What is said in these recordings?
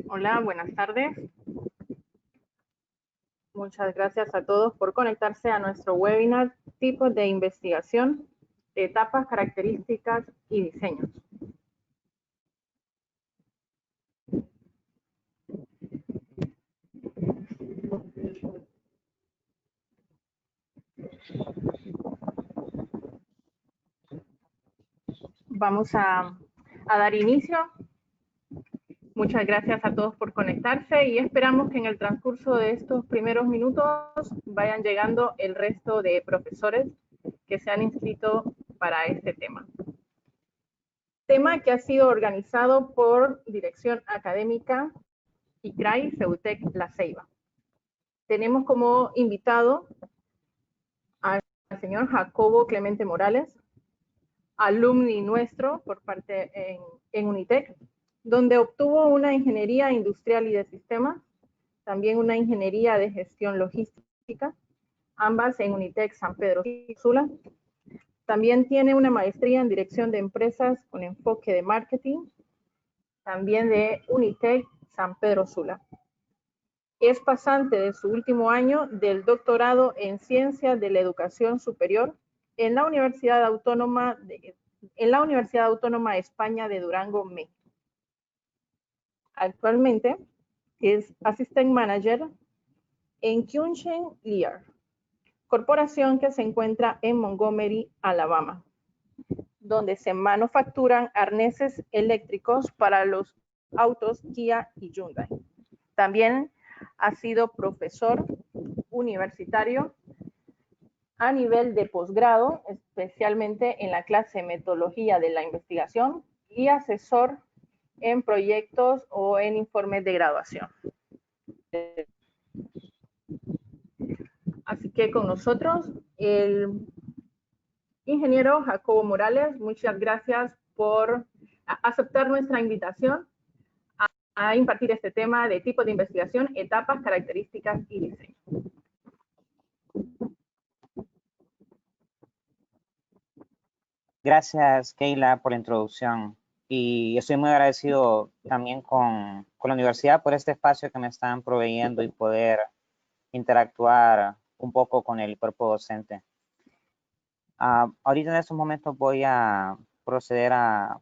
Hola, buenas tardes. Muchas gracias a todos por conectarse a nuestro webinar Tipos de investigación, etapas, características y diseños. Vamos a dar inicio. Muchas gracias a todos por conectarse y esperamos que en el transcurso de estos primeros minutos vayan llegando el resto de profesores que se han inscrito para este tema. Tema que ha sido organizado por Dirección Académica ICRAI CEUTEC La Ceiba. Tenemos como invitado al señor Jacobo Clemente Morales, alumni nuestro por parte en UNITEC, donde obtuvo una ingeniería industrial y de sistemas, también una ingeniería de gestión logística, ambas en UNITEC San Pedro Sula. También tiene una maestría en dirección de empresas con enfoque de marketing, también de UNITEC San Pedro Sula. Es pasante de su último año del doctorado en Ciencias de la Educación Superior en la Universidad Autónoma de España de Durango, México. Actualmente es Assistant Manager en Kyungshin Lear, corporación que se encuentra en Montgomery, Alabama, donde se manufacturan arneses eléctricos para los autos Kia y Hyundai. También ha sido profesor universitario a nivel de posgrado, especialmente en la clase de metodología de la investigación, y asesor en proyectos o en informes de graduación. Así que con nosotros el ingeniero Jacobo Morales. Muchas gracias por aceptar nuestra invitación a impartir este tema de tipos de investigación, etapas, características y diseño. Gracias, Keila, por la introducción. Y estoy muy agradecido también con la universidad por este espacio que me están proveyendo y poder interactuar un poco con el cuerpo docente. Ahorita en estos momentos voy a proceder a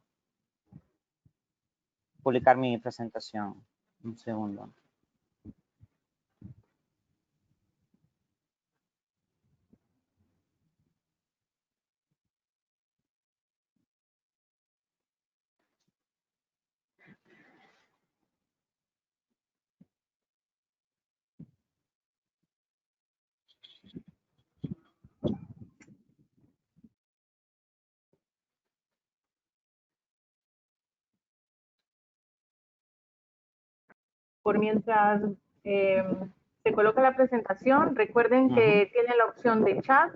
publicar mi presentación. Un segundo. Por mientras se coloca la presentación, recuerden que tienen la opción de chat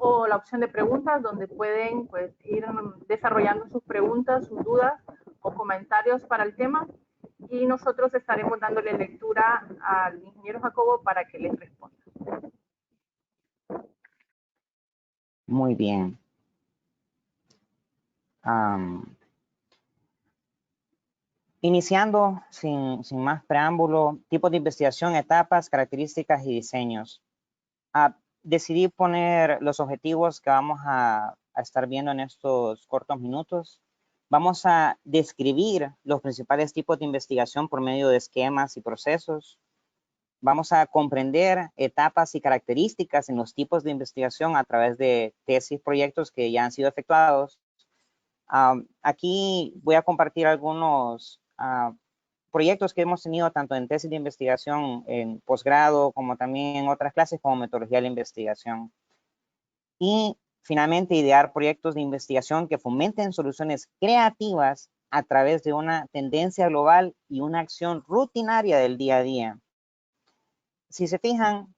o la opción de preguntas, donde pueden pues, ir desarrollando sus preguntas, sus dudas o comentarios para el tema, y nosotros estaremos dándole lectura al ingeniero Jacobo para que les responda. Muy bien. Iniciando sin más preámbulo, tipos de investigación, etapas, características y diseños. Decidí poner los objetivos que vamos a estar viendo en estos cortos minutos. Vamos a describir los principales tipos de investigación por medio de esquemas y procesos. Vamos a comprender etapas y características en los tipos de investigación a través de tesis, proyectos que ya han sido efectuados. Aquí voy a compartir algunos proyectos que hemos tenido tanto en tesis de investigación en posgrado como también en otras clases como metodología de la investigación. Y finalmente idear proyectos de investigación que fomenten soluciones creativas a través de una tendencia global y una acción rutinaria del día a día. Si se fijan,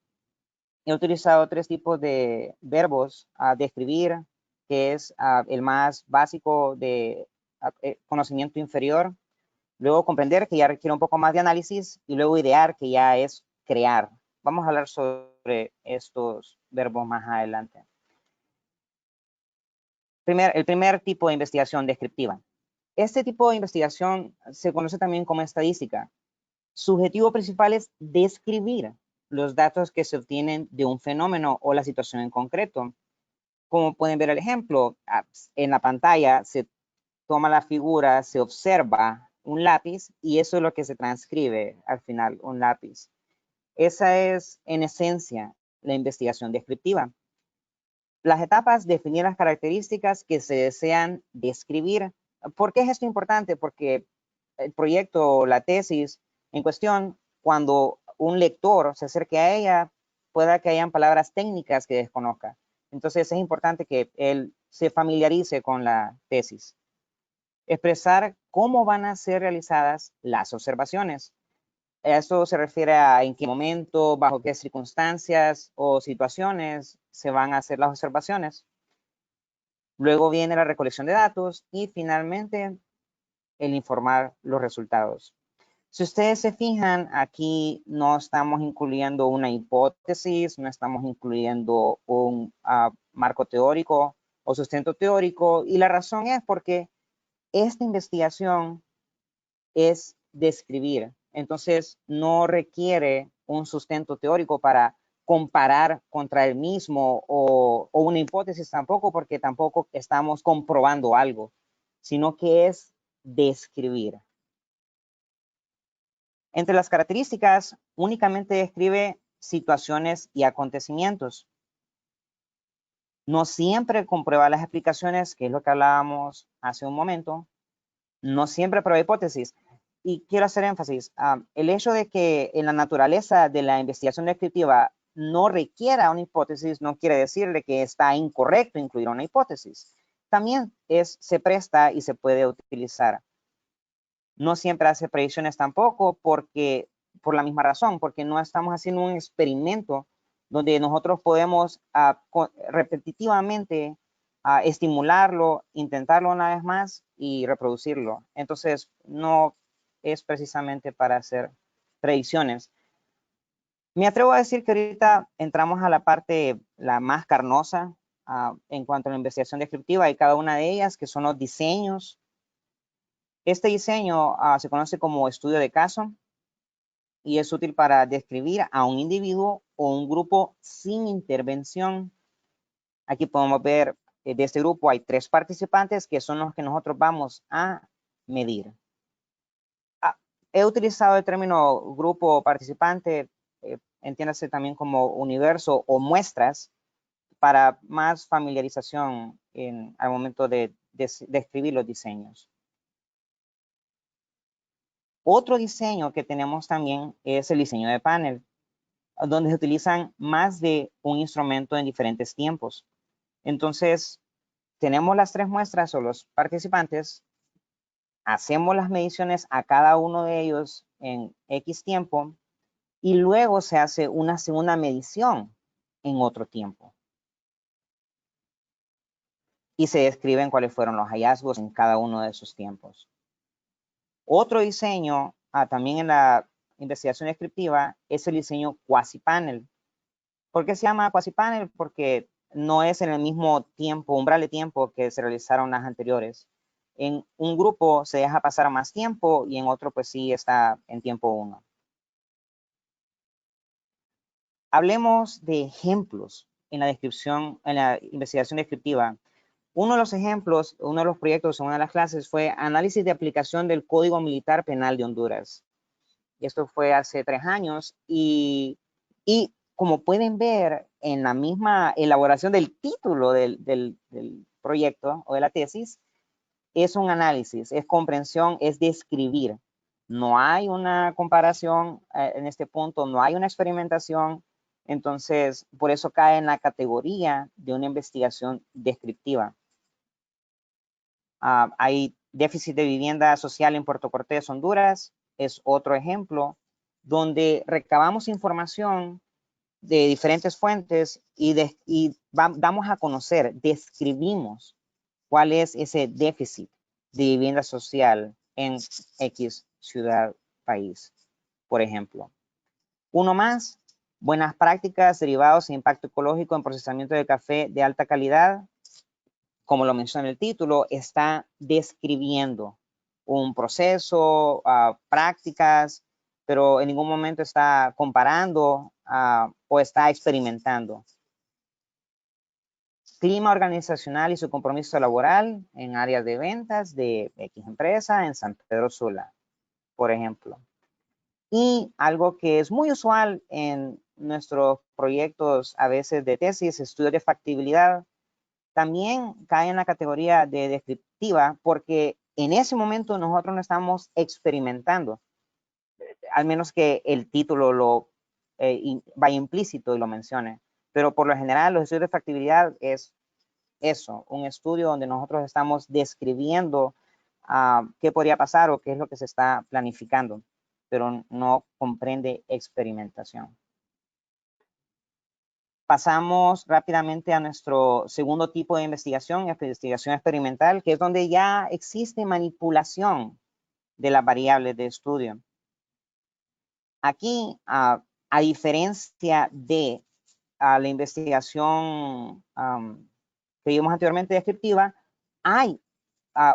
he utilizado tres tipos de verbos a describir, que es el más básico de conocimiento inferior, luego comprender, que ya requiere un poco más de análisis, y luego idear, que ya es crear. Vamos a hablar sobre estos verbos más adelante. El primer tipo de investigación descriptiva. Este tipo de investigación se conoce también como estadística. Su objetivo principal es describir los datos que se obtienen de un fenómeno o la situación en concreto. Como pueden ver el ejemplo, en la pantalla se toma la figura, se observa un lápiz y eso es lo que se transcribe al final, un lápiz. Esa es, en esencia, la investigación descriptiva. Las etapas, definir las características que se desean describir. ¿Por qué es esto importante? Porque el proyecto o la tesis en cuestión, cuando un lector se acerque a ella, pueda que hayan palabras técnicas que desconozca. Entonces es importante que él se familiarice con la tesis. Expresar cómo van a ser realizadas las observaciones. Esto se refiere a en qué momento, bajo qué circunstancias o situaciones se van a hacer las observaciones. Luego viene la recolección de datos y finalmente el informar los resultados. Si ustedes se fijan, aquí no estamos incluyendo una hipótesis, no estamos incluyendo un marco teórico o sustento teórico, y la razón es porque esta investigación es describir. Entonces, no requiere un sustento teórico para comparar contra el mismo o una hipótesis tampoco, porque tampoco estamos comprobando algo, sino que es describir. Entre las características, únicamente describe situaciones y acontecimientos. No siempre comprueba las explicaciones, que es lo que hablábamos hace un momento. No siempre prueba hipótesis. Y quiero hacer énfasis, el hecho de que en la naturaleza de la investigación descriptiva no requiera una hipótesis no quiere decirle que está incorrecto incluir una hipótesis. También se presta y se puede utilizar. No siempre hace predicciones tampoco por la misma razón, porque no estamos haciendo un experimento donde nosotros podemos repetitivamente estimularlo, intentarlo una vez más y reproducirlo. Entonces, no es precisamente para hacer predicciones. Me atrevo a decir que ahorita entramos a la parte la más carnosa en cuanto a la investigación descriptiva y cada una de ellas, que son los diseños. Este diseño se conoce como estudio de caso y es útil para describir a un individuo o un grupo sin intervención. Aquí podemos ver de este grupo hay 3 participantes que son los que nosotros vamos a medir. He utilizado el término grupo participante, entiéndase también como universo o muestras, para más familiarización al momento de describir los diseños. Otro diseño que tenemos también es el diseño de panel, donde se utilizan más de un instrumento en diferentes tiempos. Entonces, tenemos las 3 muestras o los participantes, hacemos las mediciones a cada uno de ellos en X tiempo y luego se hace una segunda medición en otro tiempo. Y se describen cuáles fueron los hallazgos en cada uno de esos tiempos. Otro diseño, también en la investigación descriptiva, es el diseño quasi-panel. ¿Por qué se llama quasi-panel? Porque no es en el mismo tiempo, umbral de tiempo que se realizaron las anteriores. En un grupo se deja pasar más tiempo y en otro pues sí está en tiempo 1. Hablemos de ejemplos en la descripción, en la investigación descriptiva. Uno de los ejemplos, uno de los proyectos en una de las clases fue análisis de aplicación del Código Militar Penal de Honduras. Y esto fue hace 3 años y como pueden ver en la misma elaboración del título del proyecto o de la tesis, es un análisis, es comprensión, es describir. No hay una comparación en este punto, no hay una experimentación, entonces por eso cae en la categoría de una investigación descriptiva. Hay déficit de vivienda social en Puerto Cortés, Honduras, es otro ejemplo, donde recabamos información de diferentes fuentes y damos a conocer, describimos cuál es ese déficit de vivienda social en X ciudad, país, por ejemplo. Uno más, buenas prácticas derivados de impacto ecológico en procesamiento de café de alta calidad. Como lo menciona el título, está describiendo un proceso, prácticas, pero en ningún momento está comparando o está experimentando. Clima organizacional y su compromiso laboral en áreas de ventas de X empresa en San Pedro Sula, por ejemplo. Y algo que es muy usual en nuestros proyectos a veces de tesis, estudios de factibilidad, también cae en la categoría de descriptiva porque en ese momento nosotros no estamos experimentando, al menos que el título lo vaya implícito y lo mencione. Pero por lo general los estudios de factibilidad es eso, un estudio donde nosotros estamos describiendo qué podría pasar o qué es lo que se está planificando, pero no comprende experimentación. Pasamos rápidamente a nuestro segundo tipo de investigación experimental, que es donde ya existe manipulación de las variables de estudio. Aquí, a diferencia de la investigación que vimos anteriormente descriptiva, hay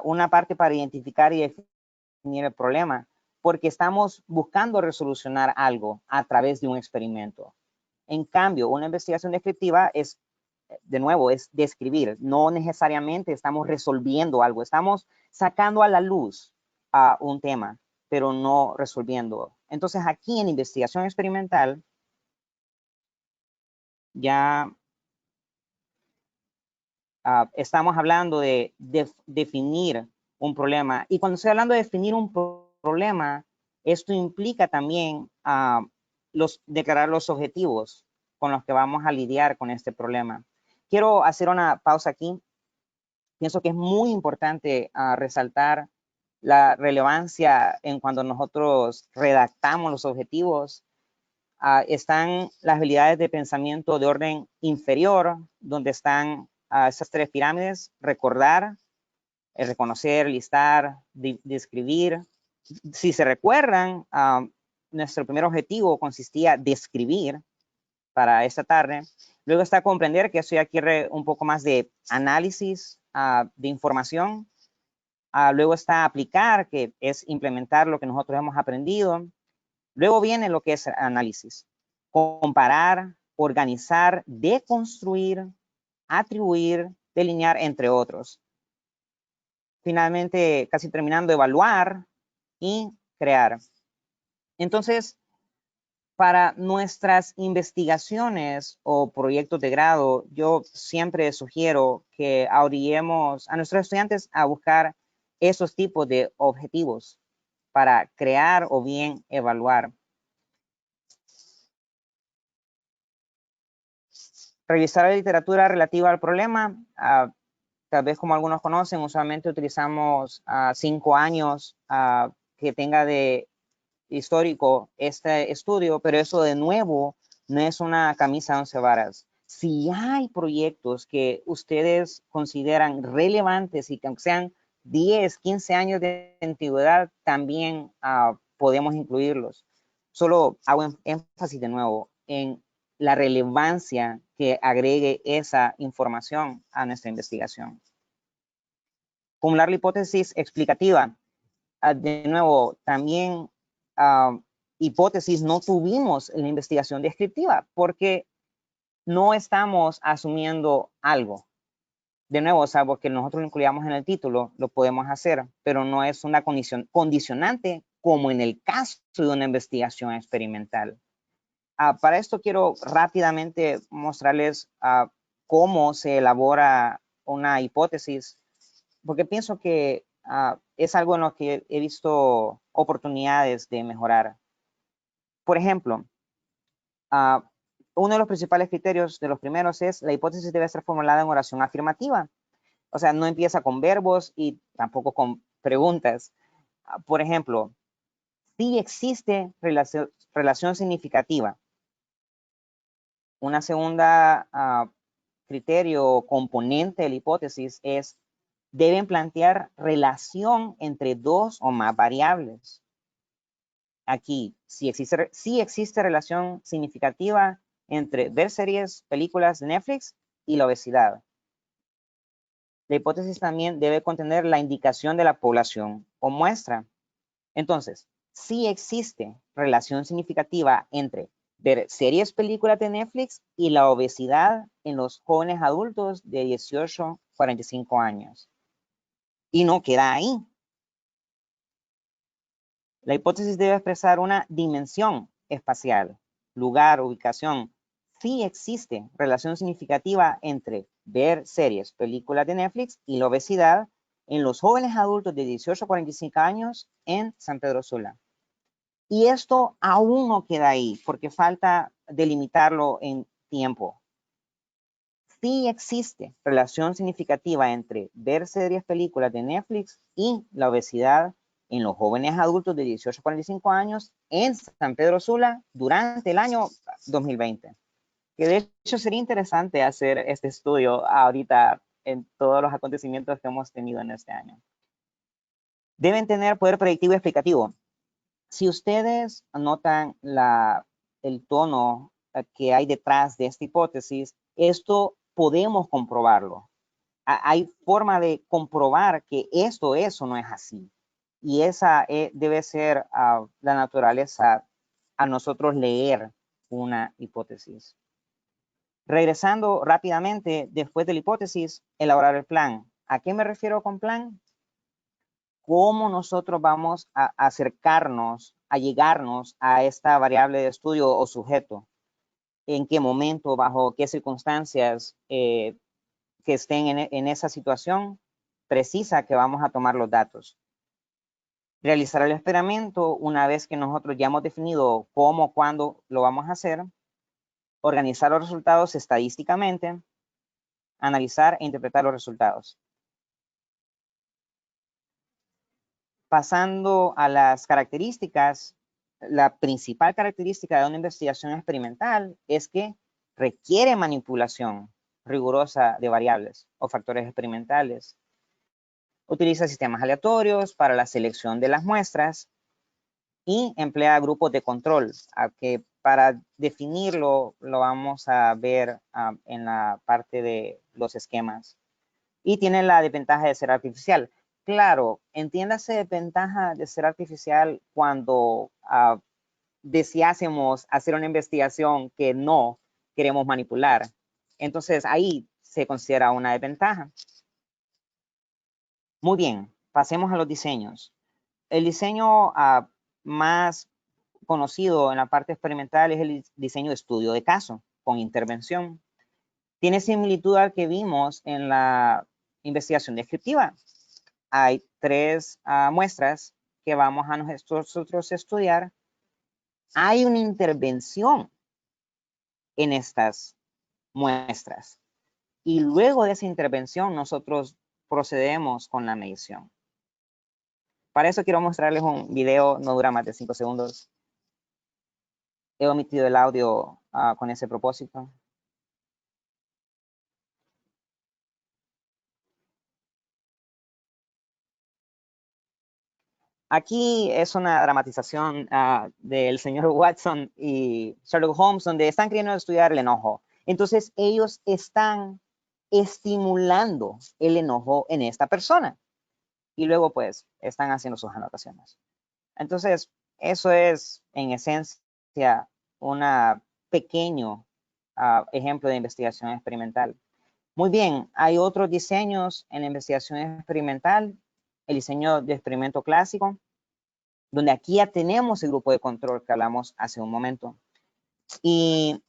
una parte para identificar y definir el problema, porque estamos buscando resolucionar algo a través de un experimento. En cambio, una investigación descriptiva es, de nuevo, es describir. No necesariamente estamos resolviendo algo, estamos sacando a la luz un tema, pero no resolviendo. Entonces, aquí en investigación experimental, ya estamos hablando de definir un problema. Y cuando estoy hablando de definir un problema, esto implica también declarar los objetivos con los que vamos a lidiar con este problema. Quiero hacer una pausa aquí. Pienso que es muy importante resaltar la relevancia en cuando nosotros redactamos los objetivos. Están las habilidades de pensamiento de orden inferior, donde están esas tres pirámides: recordar, reconocer, listar, describir. Si se recuerdan, nuestro primer objetivo consistía en describir para esta tarde. Luego está comprender, que eso ya quiere un poco más de análisis de información. Luego está aplicar, que es implementar lo que nosotros hemos aprendido. Luego viene lo que es análisis: comparar, organizar, deconstruir, atribuir, delinear, entre otros. Finalmente, casi terminando, evaluar y crear. Entonces, para nuestras investigaciones o proyectos de grado, yo siempre sugiero que orillemos a nuestros estudiantes a buscar esos tipos de objetivos para crear o bien evaluar. Revisar la literatura relativa al problema. Tal vez, como algunos conocen, usualmente utilizamos 5 años que tenga de histórico este estudio, pero eso, de nuevo, no es una camisa de 11 varas. Si hay proyectos que ustedes consideran relevantes y que aunque sean 10, 15 años de antigüedad, también podemos incluirlos. Solo hago énfasis de nuevo en la relevancia que agregue esa información a nuestra investigación. Formular la hipótesis explicativa. De nuevo, también hipótesis no tuvimos en la investigación descriptiva porque no estamos asumiendo algo. De nuevo, salvo que nosotros lo incluyamos en el título, lo podemos hacer, pero no es una condicionante como en el caso de una investigación experimental. Para esto quiero rápidamente mostrarles cómo se elabora una hipótesis, porque pienso que es algo en lo que he visto oportunidades de mejorar. Por ejemplo, uno de los principales criterios, de los primeros, es la hipótesis debe ser formulada en oración afirmativa. O sea, no empieza con verbos y tampoco con preguntas. Por ejemplo, si existe relación significativa. Una segunda criterio o componente de la hipótesis es: deben plantear relación entre dos o más variables. Aquí, si existe relación significativa entre ver series, películas de Netflix y la obesidad. La hipótesis también debe contener la indicación de la población o muestra. Entonces, sí existe relación significativa entre ver series, películas de Netflix y la obesidad en los jóvenes adultos de 18 a 45 años. Y no queda ahí. La hipótesis debe expresar una dimensión espacial, lugar, ubicación. Sí existe relación significativa entre ver series, películas de Netflix y la obesidad en los jóvenes adultos de 18 a 45 años en San Pedro Sula. Y esto aún no queda ahí porque falta delimitarlo en tiempo. Sí existe relación significativa entre ver series, películas de Netflix y la obesidad en los jóvenes adultos de 18 a 45 años en San Pedro Sula durante el año 2020. Que de hecho sería interesante hacer este estudio ahorita en todos los acontecimientos que hemos tenido en este año. Deben tener poder predictivo y explicativo. Si ustedes notan el tono que hay detrás de esta hipótesis, esto podemos comprobarlo. Hay forma de comprobar que esto, eso no es así. Y esa debe ser la naturaleza a nosotros leer una hipótesis. Regresando rápidamente, después de la hipótesis, elaborar el plan. ¿A qué me refiero con plan? ¿Cómo nosotros vamos a acercarnos, a llegarnos a esta variable de estudio o sujeto? ¿En qué momento, bajo qué circunstancias que estén en esa situación precisa que vamos a tomar los datos? Realizar el experimento una vez que nosotros ya hemos definido cómo, cuándo lo vamos a hacer. Organizar los resultados estadísticamente. Analizar e interpretar los resultados. Pasando a las características, la principal característica de una investigación experimental es que requiere manipulación rigurosa de variables o factores experimentales. Utiliza sistemas aleatorios para la selección de las muestras y emplea grupos de control, que para definirlo lo vamos a ver en la parte de los esquemas. Y tiene la desventaja de ser artificial. Claro, entiéndase desventaja de ser artificial cuando deseásemos hacer una investigación que no queremos manipular. Entonces ahí se considera una desventaja. Muy bien, pasemos a los diseños. El diseño más conocido en la parte experimental es el diseño de estudio de caso con intervención. Tiene similitud al que vimos en la investigación descriptiva. Hay 3 muestras que vamos a nosotros estudiar. Hay una intervención en estas muestras y luego de esa intervención nosotros procedemos con la medición. Para eso quiero mostrarles un video, no dura más de 5 segundos. He omitido el audio con ese propósito. Aquí es una dramatización del señor Watson y Sherlock Holmes, donde están queriendo estudiar el enojo. Entonces, ellos están estimulando el enojo en esta persona. Y luego, pues, están haciendo sus anotaciones. Entonces, eso es, en esencia, un pequeño ejemplo de investigación experimental. Muy bien, hay otros diseños en la investigación experimental. El diseño de experimento clásico, donde aquí ya tenemos el grupo de control que hablamos hace un momento. Y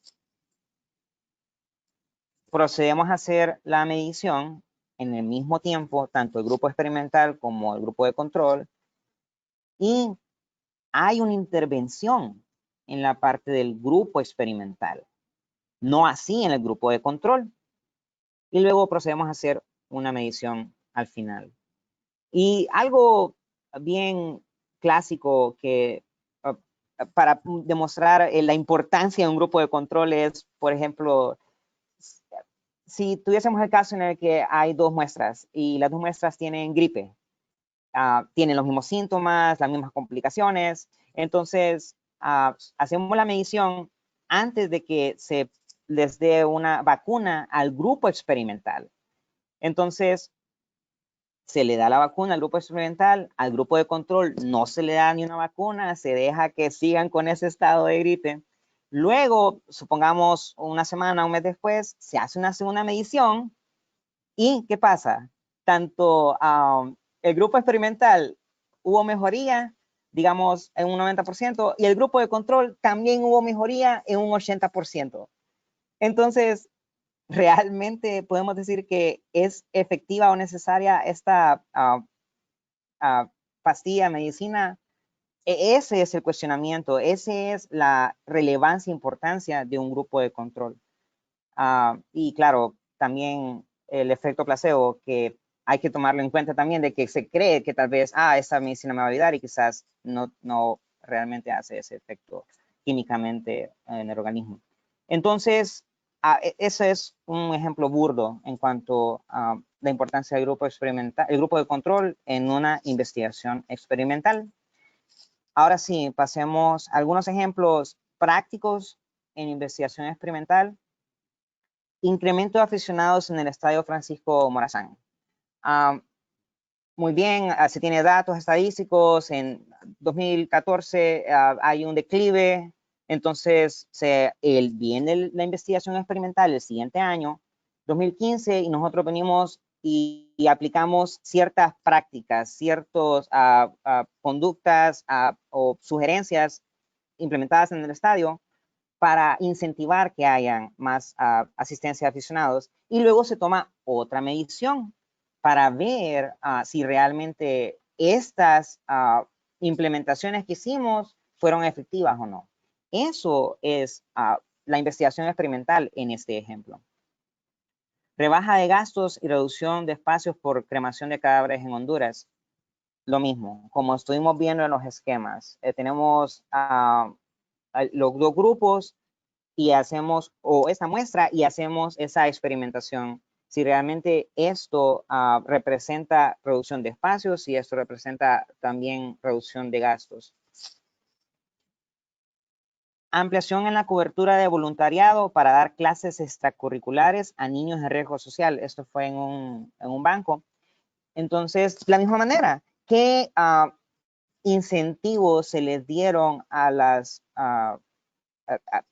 procedemos a hacer la medición en el mismo tiempo, tanto el grupo experimental como el grupo de control. Y hay una intervención en la parte del grupo experimental, no así en el grupo de control. Y luego procedemos a hacer una medición al final. Y algo bien clásico que para demostrar la importancia de un grupo de control es, por ejemplo, si tuviésemos el caso en el que hay 2 muestras y las 2 muestras tienen gripe, tienen los mismos síntomas, las mismas complicaciones, entonces hacemos la medición antes de que se les dé una vacuna al grupo experimental. Entonces, se le da la vacuna al grupo experimental, al grupo de control no se le da ni una vacuna, se deja que sigan con ese estado de gripe. Luego, supongamos una semana, un mes después, se hace una segunda medición y ¿qué pasa? Tanto el grupo experimental hubo mejoría, digamos, en un 90%, y el grupo de control también hubo mejoría en un 80%. Entonces, realmente podemos decir que es efectiva o necesaria esta pastilla, medicina. Ese es el cuestionamiento, esa es la relevancia e importancia de un grupo de control. Y claro, también el efecto placebo, que hay que tomarlo en cuenta también, de que se cree que tal vez, esta medicina me va a ayudar y quizás no realmente hace ese efecto químicamente en el organismo. Entonces, ese es un ejemplo burdo en cuanto a la importancia del grupo experimental, el grupo de control en una investigación experimental. Ahora sí, pasemos a algunos ejemplos prácticos en investigación experimental. Incremento de aficionados en el Estadio Francisco Morazán. Muy bien, se tiene datos estadísticos. En 2014 hay un declive, entonces viene la investigación experimental el siguiente año, 2015, y nosotros venimos y aplicamos ciertas prácticas, ciertas conductas o sugerencias implementadas en el estadio para incentivar que hayan más asistencia de aficionados, y luego se toma otra medición para ver si realmente estas implementaciones que hicimos fueron efectivas o no. Eso es la investigación experimental en este ejemplo. Rebaja de gastos y reducción de espacios por cremación de cadáveres en Honduras. Lo mismo, como estuvimos viendo en los esquemas. Tenemos los dos grupos y hacemos, o esta muestra, y hacemos esa experimentación. Si realmente esto representa reducción de espacios, si esto representa también reducción de gastos. Ampliación en la cobertura de voluntariado para dar clases extracurriculares a niños en riesgo social. Esto fue en un banco. Entonces, de la misma manera, ¿qué incentivos se les dieron a los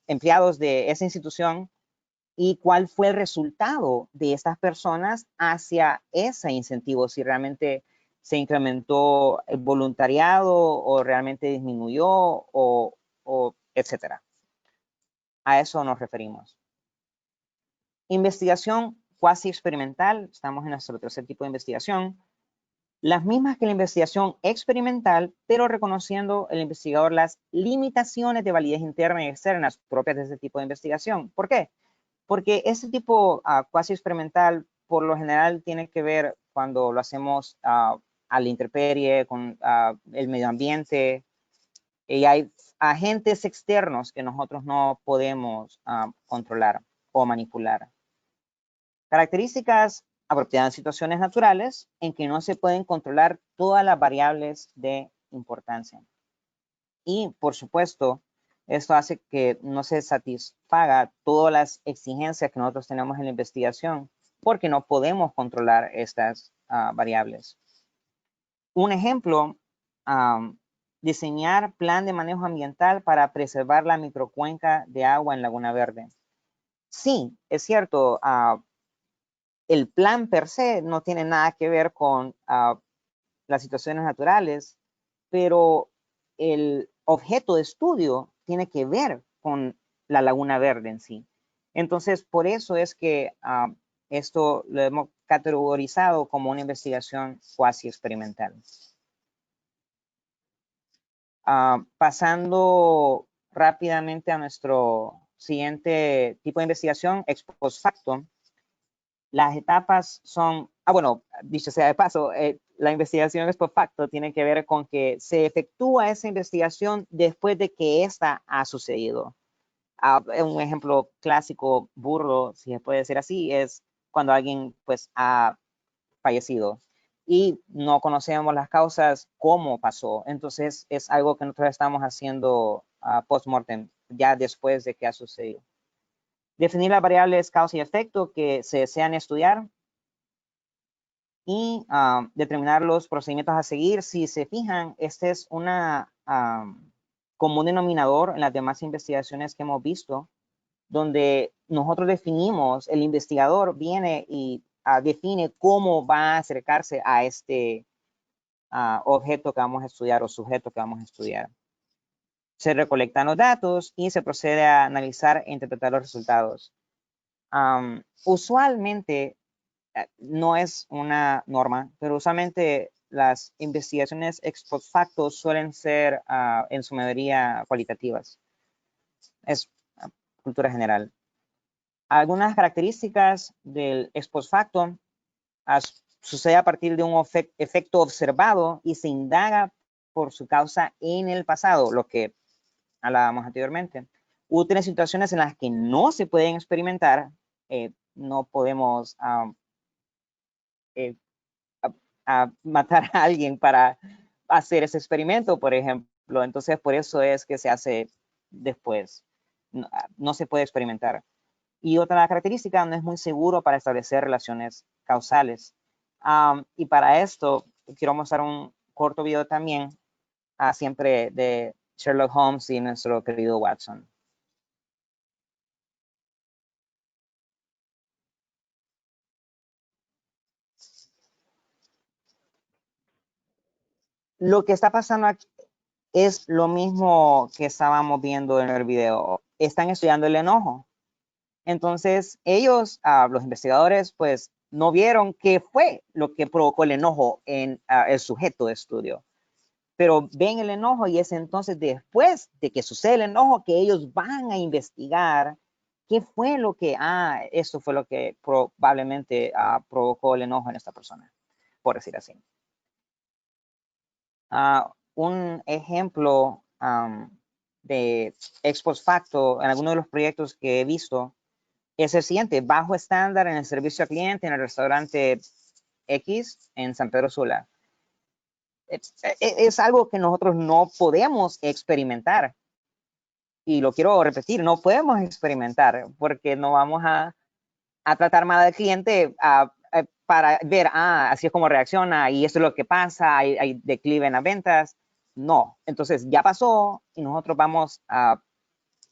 empleados de esa institución y cuál fue el resultado de estas personas hacia ese incentivo? Si realmente se incrementó el voluntariado o realmente disminuyó o etcétera. A eso nos referimos. Investigación cuasi experimental. Estamos en nuestro tercer tipo de investigación. Las mismas que la investigación experimental, pero reconociendo el investigador las limitaciones de validez interna y externas propias de este tipo de investigación. ¿Por qué? Porque este tipo cuasi experimental, por lo general, tiene que ver cuando lo hacemos a la intemperie, con el medio ambiente, y hay agentes externos que nosotros no podemos controlar o manipular. Características apropiadas en situaciones naturales en que no se pueden controlar todas las variables de importancia. Y, por supuesto, esto hace que no se satisfaga todas las exigencias que nosotros tenemos en la investigación porque no podemos controlar estas variables. Un ejemplo, diseñar plan de manejo ambiental para preservar la microcuenca de agua en Laguna Verde. Sí, es cierto, el plan per se no tiene nada que ver con las situaciones naturales, pero el objeto de estudio tiene que ver con la Laguna Verde en sí. Entonces, por eso es que esto lo hemos categorizado como una investigación cuasi experimental. Pasando rápidamente a nuestro siguiente tipo de investigación, ex post facto. Las etapas son, bueno, dicho sea de paso, la investigación ex post facto tiene que ver con que se efectúa esa investigación después de que esta ha sucedido. Un ejemplo clásico, burdo, si se puede decir así, es cuando alguien pues ha fallecido y no conocemos las causas, cómo pasó. Entonces es algo que nosotros estamos haciendo post-mortem, ya después de que ha sucedido. Definir las variables causa y efecto que se desean estudiar. y determinar los procedimientos a seguir. Si se fijan, este es una común denominador en las demás investigaciones que hemos visto, donde nosotros definimos, el investigador viene y define cómo va a acercarse a este objeto que vamos a estudiar o sujeto que vamos a estudiar. Se recolectan los datos y se procede a analizar e interpretar los resultados. Usualmente, no es una norma, pero usualmente las investigaciones ex post facto suelen ser en su mayoría cualitativas. Es cultura general. Algunas características del ex post facto sucede a partir de un efecto observado y se indaga por su causa en el pasado, lo que hablábamos anteriormente. Útiles situaciones en las que no se pueden experimentar, no podemos matar a alguien para hacer ese experimento, por ejemplo. Entonces, por eso es que se hace después. No se puede experimentar. Y otra característica, no es muy seguro para establecer relaciones causales. Y para esto, quiero mostrar un corto video también, siempre de Sherlock Holmes y nuestro querido Watson. Lo que está pasando aquí es lo mismo que estábamos viendo en el video. Están estudiando el enojo. Entonces, ellos, los investigadores, pues no vieron qué fue lo que provocó el enojo en el sujeto de estudio. Pero ven el enojo y es entonces después de que sucede el enojo que ellos van a investigar qué fue lo que, eso fue lo que probablemente provocó el enojo en esta persona, por decir así. Un ejemplo de ex post facto en algunos de los proyectos que he visto es el siguiente: bajo estándar en el servicio al cliente en el restaurante X en San Pedro Sula. Es algo que nosotros no podemos experimentar. Y lo quiero repetir, no podemos experimentar porque no vamos a tratar mal al cliente para ver, así es como reacciona y esto es lo que pasa, hay declive en las ventas. No, entonces ya pasó y nosotros vamos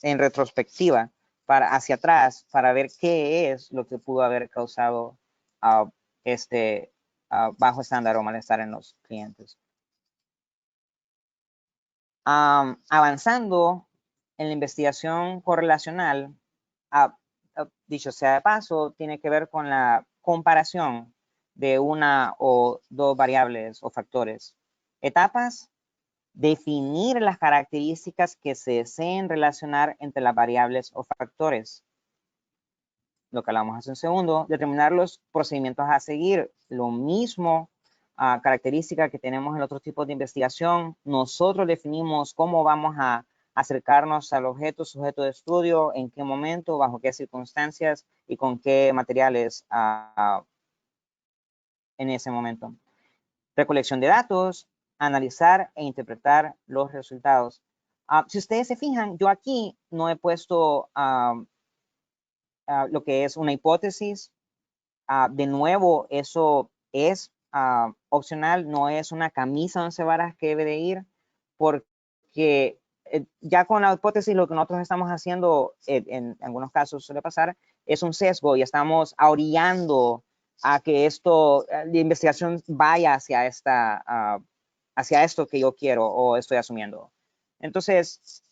en retrospectiva hacia atrás para ver qué es lo que pudo haber causado este bajo estándar o malestar en los clientes. Avanzando en la investigación correlacional, dicho sea de paso, tiene que ver con la comparación de una o dos variables o factores. Etapas: definir las características que se deseen relacionar entre las variables o factores. Lo que hablamos hace un segundo. Determinar los procedimientos a seguir. Lo mismo, característica que tenemos en otros tipos de investigación. Nosotros definimos cómo vamos a acercarnos al objeto, sujeto de estudio, en qué momento, bajo qué circunstancias y con qué materiales en ese momento. Recolección de datos, analizar e interpretar los resultados. Si ustedes se fijan, yo aquí no he puesto lo que es una hipótesis. De nuevo, eso es opcional, no es una camisa 11 varas que debe de ir, porque ya con la hipótesis lo que nosotros estamos haciendo, en algunos casos suele pasar, es un sesgo y estamos orillando a que esto, la investigación vaya hacia esto que yo quiero o estoy asumiendo. Entonces,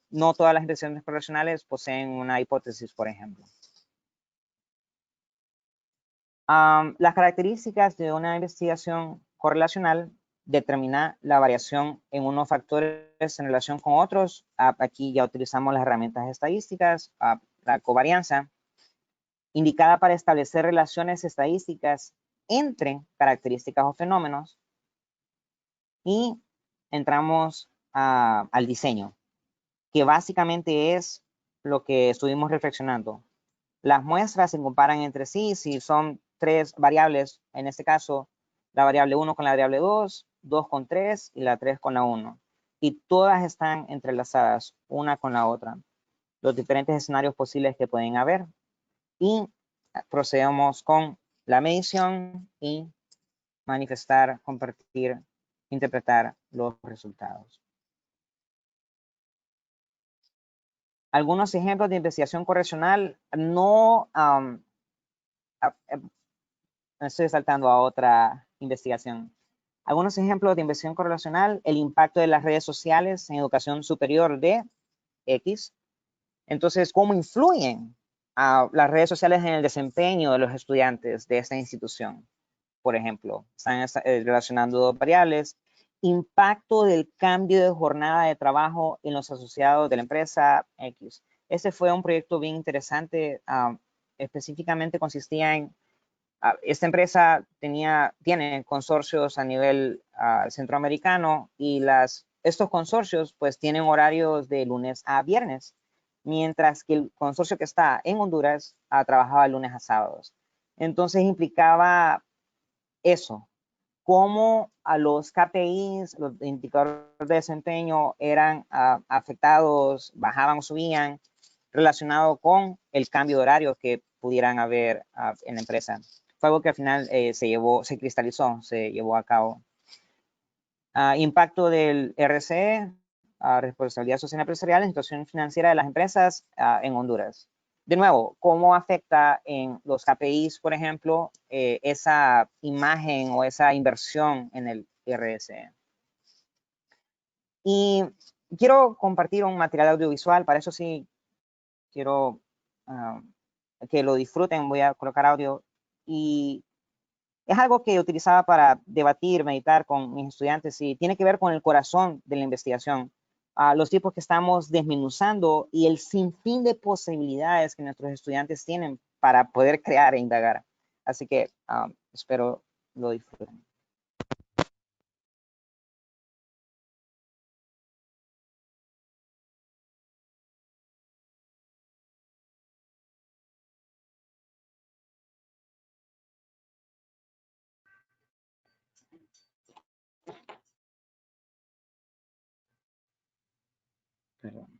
no todas las investigaciones correlacionales poseen una hipótesis, por ejemplo. Las características de una investigación correlacional determina la variación en unos factores en relación con otros. Aquí ya utilizamos las herramientas estadísticas, la covarianza, indicada para establecer relaciones estadísticas entre características o fenómenos. Y entramos al diseño, que básicamente es lo que estuvimos reflexionando. Las muestras se comparan entre sí si son tres variables, en este caso la variable 1 con la variable 2, 2 con 3 y la 3 con la 1. Y todas están entrelazadas una con la otra. Los diferentes escenarios posibles que pueden haber. Y procedemos con la medición y manifestar, compartir, interpretar los resultados. Algunos ejemplos de investigación correlacional, no estoy saltando a otra investigación. Algunos ejemplos de investigación correlacional, el impacto de las redes sociales en educación superior de X. Entonces, ¿cómo influyen las redes sociales en el desempeño de los estudiantes de esta institución? Por ejemplo, están relacionando dos variables. Impacto del cambio de jornada de trabajo en los asociados de la empresa X. Este fue un proyecto bien interesante. Específicamente consistía en, esta empresa tiene consorcios a nivel centroamericano y estos consorcios pues tienen horarios de lunes a viernes, mientras que el consorcio que está en Honduras trabajaba lunes a sábados. Entonces implicaba eso, cómo a los KPIs, los indicadores de desempeño eran afectados, bajaban o subían, relacionado con el cambio de horario que pudieran haber en la empresa. Fue algo que al final se cristalizó, se llevó a cabo. Impacto del RCE, responsabilidad social empresarial, en situación financiera de las empresas en Honduras. De nuevo, ¿cómo afecta en los KPIs, por ejemplo, esa imagen o esa inversión en el RSE? Y quiero compartir un material audiovisual, para eso sí quiero que lo disfruten, voy a colocar audio. Y es algo que utilizaba para debatir, meditar con mis estudiantes y tiene que ver con el corazón de la investigación. Los tipos que estamos desmenuzando y el sinfín de posibilidades que nuestros estudiantes tienen para poder crear e indagar. Así que espero lo disfruten. Perdón.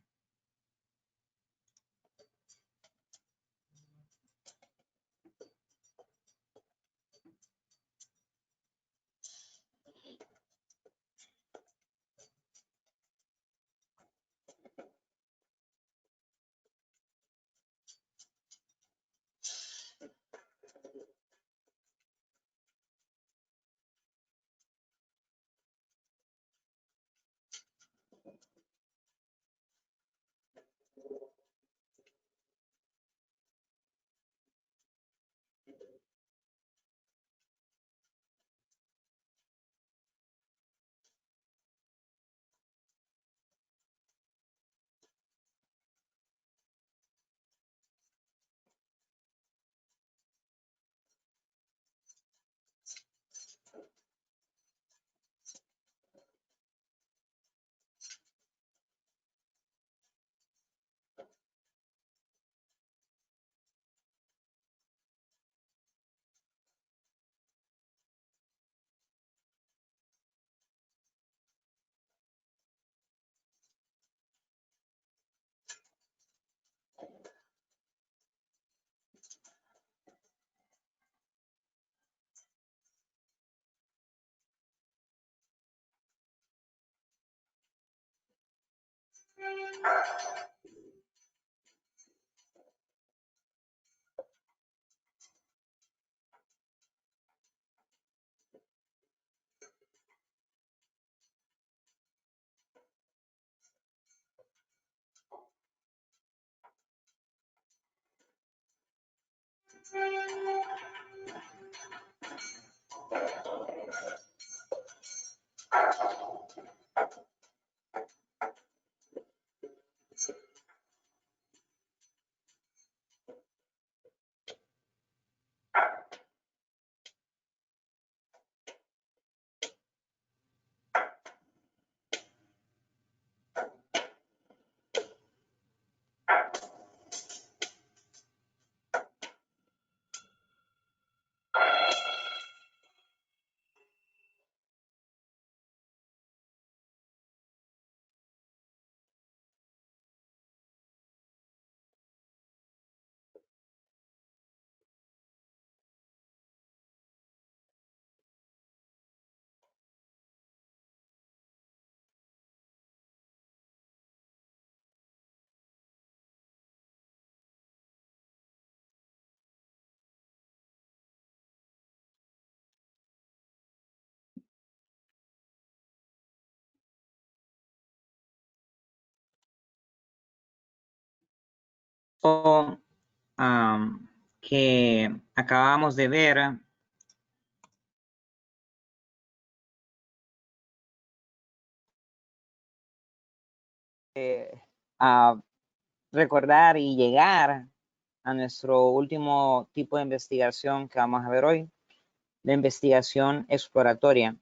que acabamos de ver a recordar y llegar a nuestro último tipo de investigación que vamos a ver hoy, la investigación exploratoria.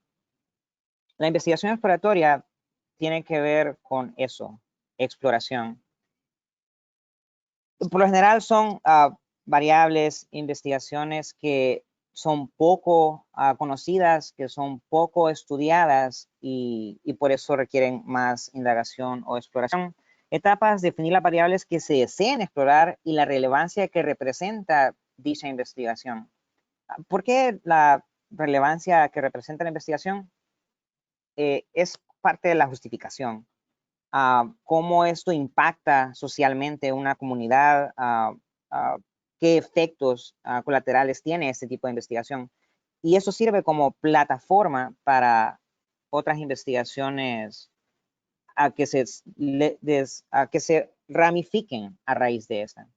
La investigación exploratoria tiene que ver con eso, exploración. Por lo general son variables, investigaciones que son poco conocidas, que son poco estudiadas y por eso requieren más indagación o exploración. Etapas, definir las variables que se deseen explorar y la relevancia que representa dicha investigación. ¿Por qué la relevancia que representa la investigación? Es parte de la justificación. Cómo esto impacta socialmente una comunidad, qué efectos colaterales tiene este tipo de investigación. Y eso sirve como plataforma para otras investigaciones a que se ramifiquen a raíz de esta.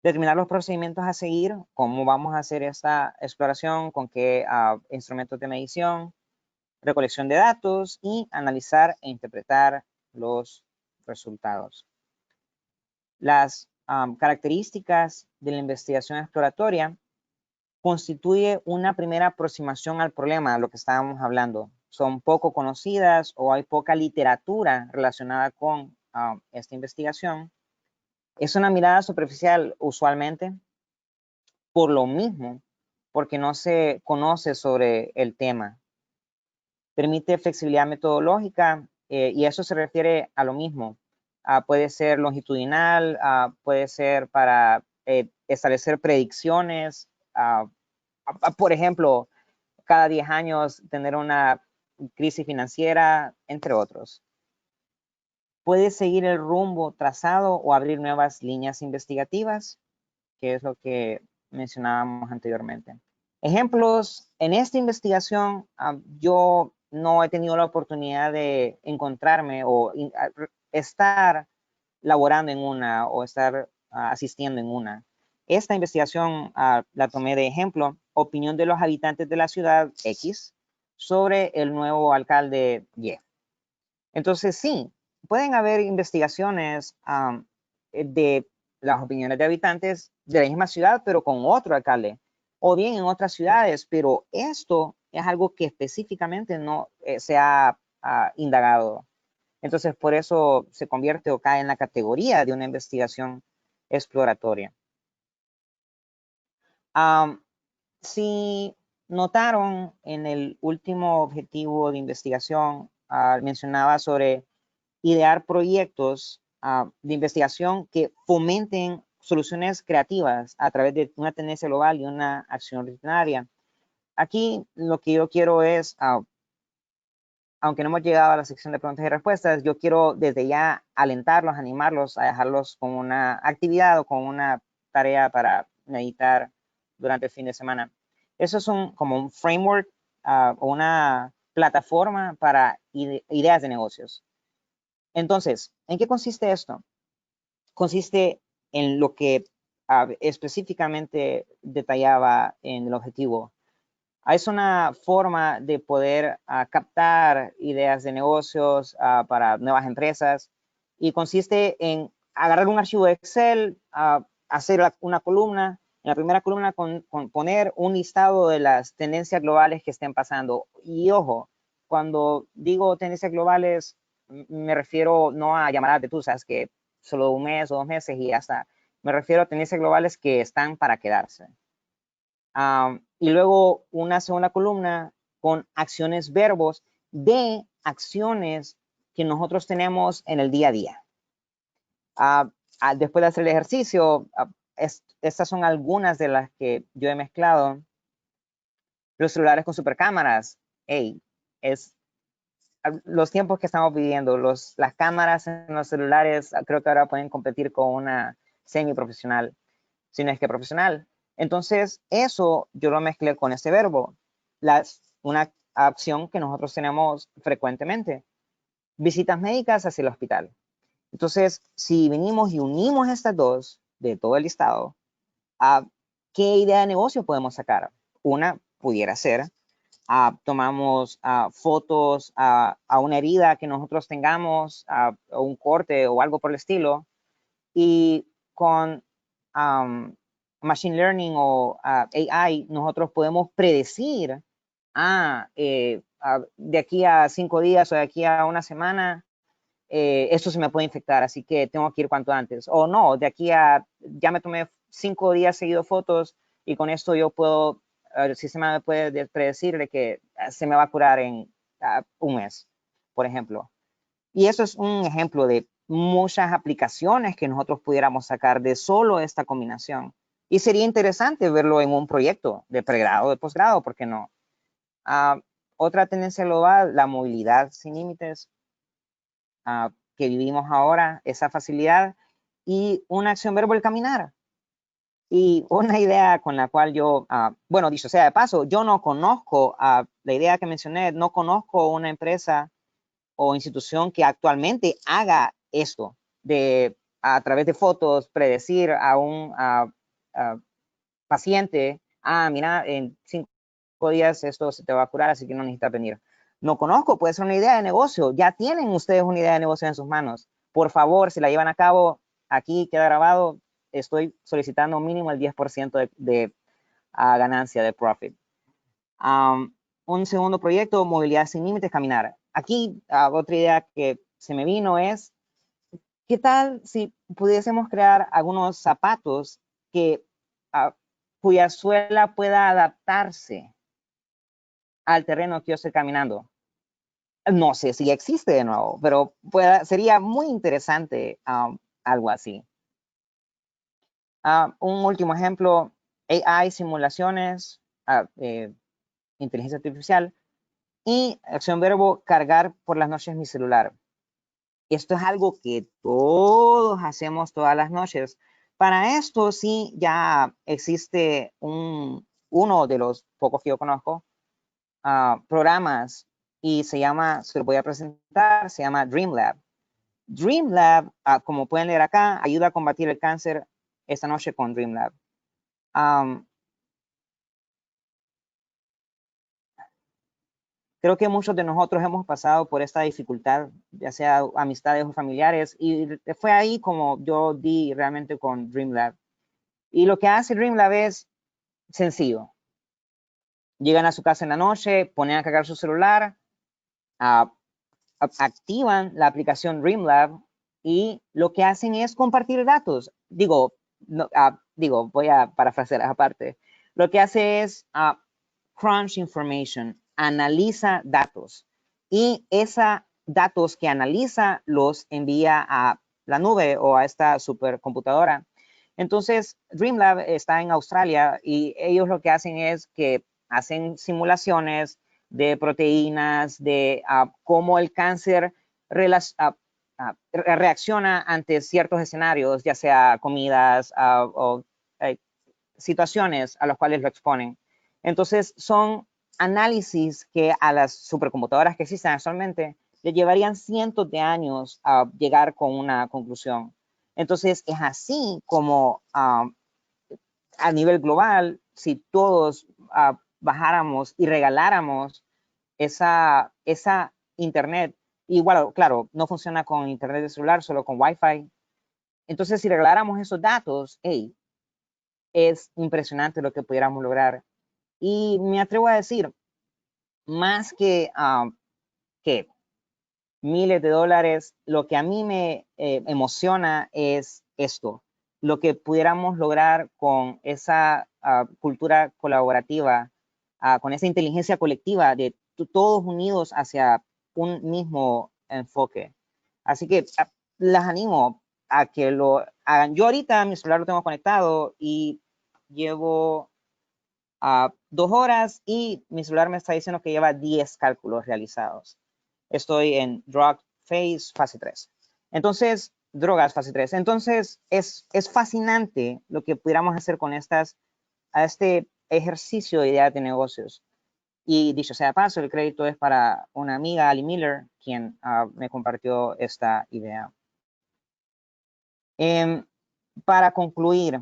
Determinar los procedimientos a seguir, cómo vamos a hacer esta exploración, con qué instrumentos de medición, recolección de datos y analizar e interpretar los resultados. Las características de la investigación exploratoria constituye una primera aproximación al problema, de lo que estábamos hablando. Son poco conocidas o hay poca literatura relacionada con esta investigación. Es una mirada superficial usualmente, por lo mismo, porque no se conoce sobre el tema. Permite flexibilidad metodológica y eso se refiere a lo mismo. Puede ser longitudinal, puede ser para establecer predicciones. Por ejemplo, cada 10 años tener una crisis financiera, entre otros. Puede seguir el rumbo trazado o abrir nuevas líneas investigativas, que es lo que mencionábamos anteriormente. Ejemplos, en esta investigación yo no he tenido la oportunidad de encontrarme o estar laborando en una o estar asistiendo en una. Esta investigación la tomé de ejemplo, opinión de los habitantes de la ciudad X sobre el nuevo alcalde Y. Entonces sí, pueden haber investigaciones de las opiniones de habitantes de la misma ciudad, pero con otro alcalde, o bien en otras ciudades, pero esto es algo que específicamente no se ha indagado. Entonces, por eso se convierte o cae en la categoría de una investigación exploratoria. Si notaron en el último objetivo de investigación, mencionaba sobre idear proyectos de investigación que fomenten soluciones creativas a través de una tendencia global y una acción originaria. Aquí lo que yo quiero es, aunque no hemos llegado a la sección de preguntas y respuestas, yo quiero desde ya alentarlos, animarlos a dejarlos con una actividad o con una tarea para meditar durante el fin de semana. Eso es como un framework o una plataforma para ideas de negocios. Entonces, ¿en qué consiste esto? Consiste en lo que específicamente detallaba en el objetivo. Es una forma de poder captar ideas de negocios para nuevas empresas y consiste en agarrar un archivo de Excel, hacer una columna, en la primera columna poner un listado de las tendencias globales que estén pasando. Y ojo, cuando digo tendencias globales, me refiero no a llamadas de tusas que solo un mes o 2 meses y ya está. Me refiero a tendencias globales que están para quedarse. Y luego una segunda columna con acciones verbos de acciones que nosotros tenemos en el día a día. Después de hacer el ejercicio, estas son algunas de las que yo he mezclado. Los celulares con supercámaras. Hey, los tiempos que estamos viviendo, las cámaras en los celulares creo que ahora pueden competir con una semiprofesional, si no es que profesional. Entonces, eso yo lo mezclé con este verbo, una acción que nosotros tenemos frecuentemente. Visitas médicas hacia el hospital. Entonces, si venimos y unimos estas dos de todo el listado, ¿qué idea de negocio podemos sacar? Una pudiera ser, tomamos fotos a una herida que nosotros tengamos, o un corte o algo por el estilo, y con Machine Learning o AI, nosotros podemos predecir, de aquí a 5 días o de aquí a una semana, esto se me puede infectar, así que tengo que ir cuanto antes. O no, de aquí a, ya me tomé 5 días seguido fotos y con esto yo puedo, el sistema me puede predecir de que se me va a curar en un mes, por ejemplo. Y eso es un ejemplo de muchas aplicaciones que nosotros pudiéramos sacar de solo esta combinación. Y sería interesante verlo en un proyecto de pregrado, de posgrado, ¿por qué no? Otra tendencia global, la movilidad sin límites, que vivimos ahora, esa facilidad, y una acción verbo, el caminar. Y una idea con la cual yo, bueno, dicho sea de paso, yo no conozco, la idea que mencioné, no conozco una empresa o institución que actualmente haga esto, de a través de fotos predecir a un paciente, mira, en 5 días esto se te va a curar, así que no necesitas venir. No conozco, puede ser una idea de negocio. Ya tienen ustedes una idea de negocio en sus manos. Por favor, si la llevan a cabo, aquí queda grabado, estoy solicitando mínimo el 10% de ganancia de profit. Un segundo proyecto, movilidad sin límites, caminar. Aquí otra idea que se me vino es, ¿qué tal si pudiésemos crear algunos zapatos que, cuya suela pueda adaptarse al terreno que yo estoy caminando? No sé si existe de nuevo, pero sería muy interesante algo así. Un último ejemplo, AI, simulaciones, inteligencia artificial y acción verbo, cargar por las noches mi celular. Esto es algo que todos hacemos todas las noches. Para esto sí ya existe uno de los pocos que yo conozco, programas, y se llama, se lo voy a presentar, se llama DreamLab. DreamLab, como pueden leer acá, ayuda a combatir el cáncer esta noche con DreamLab. Creo que muchos de nosotros hemos pasado por esta dificultad, ya sea amistades o familiares, y fue ahí como yo di realmente con DreamLab. Y lo que hace DreamLab es sencillo. Llegan a su casa en la noche, ponen a cargar su celular, activan la aplicación DreamLab y lo que hacen es compartir datos. Digo, no, voy a parafrasear esa parte. Lo que hace es crunch information, analiza datos, y esos datos que analiza los envía a la nube o a esta supercomputadora. Entonces, DreamLab está en Australia y ellos lo que hacen es que hacen simulaciones de proteínas, de cómo el cáncer reacciona ante ciertos escenarios, ya sea comidas o situaciones a las cuales lo exponen. Entonces, son análisis que a las supercomputadoras que existen actualmente le llevarían cientos de años a llegar con una conclusión. Entonces, es así como a nivel global, si todos bajáramos y regaláramos esa internet, igual, claro, no funciona con internet de celular, solo con Wi-Fi. Entonces, si regaláramos esos datos, hey, es impresionante lo que pudiéramos lograr. Y me atrevo a decir, más que miles de dólares, lo que a mí me emociona es esto, lo que pudiéramos lograr con esa cultura colaborativa, con esa inteligencia colectiva de todos unidos hacia un mismo enfoque. Así que las animo a que lo hagan. Yo ahorita mi celular lo tengo conectado y llevo 2 horas y mi celular me está diciendo que lleva 10 cálculos realizados. Estoy en drug phase, fase 3. Entonces, drogas, fase 3. Entonces, es fascinante lo que pudiéramos hacer con este ejercicio de ideas de negocios. Y dicho sea de paso, el crédito es para una amiga, Ali Miller, quien me compartió esta idea. Para concluir,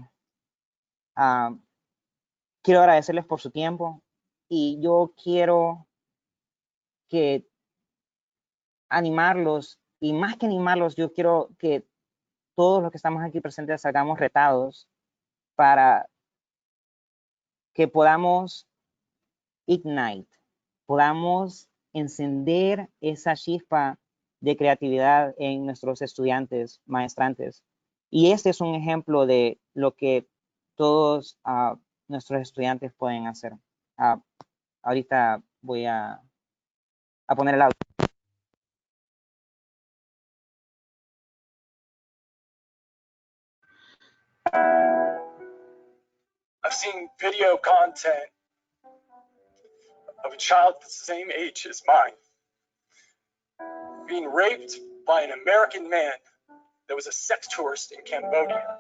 quiero agradecerles por su tiempo y yo quiero que animarlos, y más que animarlos, yo quiero que todos los que estamos aquí presentes salgamos retados para que podamos podamos encender esa chispa de creatividad en nuestros estudiantes, maestrantes. Y este es un ejemplo de lo que todos nuestros estudiantes pueden hacer. Ahorita voy a poner el audio. I've seen video content of a child the same age as mine being raped by an American man that was a sex tourist in Cambodia.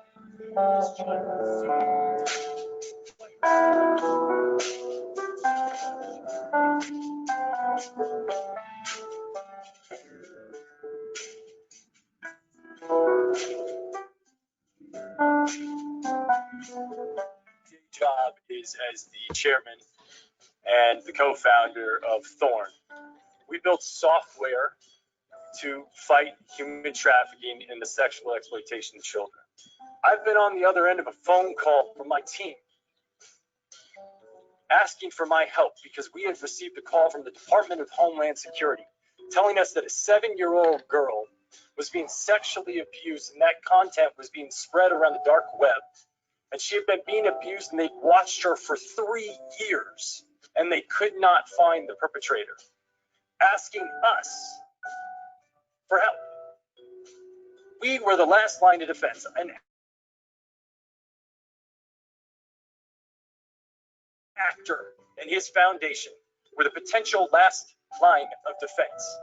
Job is as the chairman and the co-founder of Thorn. We built software to fight human trafficking and the sexual exploitation of children. I've been on the other end of a phone call from my team asking for my help because we had received a call from the Department of Homeland Security telling us that a 7-year-old girl was being sexually abused and that content was being spread around the dark web. And she had been being abused and they watched her for 3 years and they could not find the perpetrator, asking us for help. We were the last line of defense. An actor and his foundation were the potential last line of defense.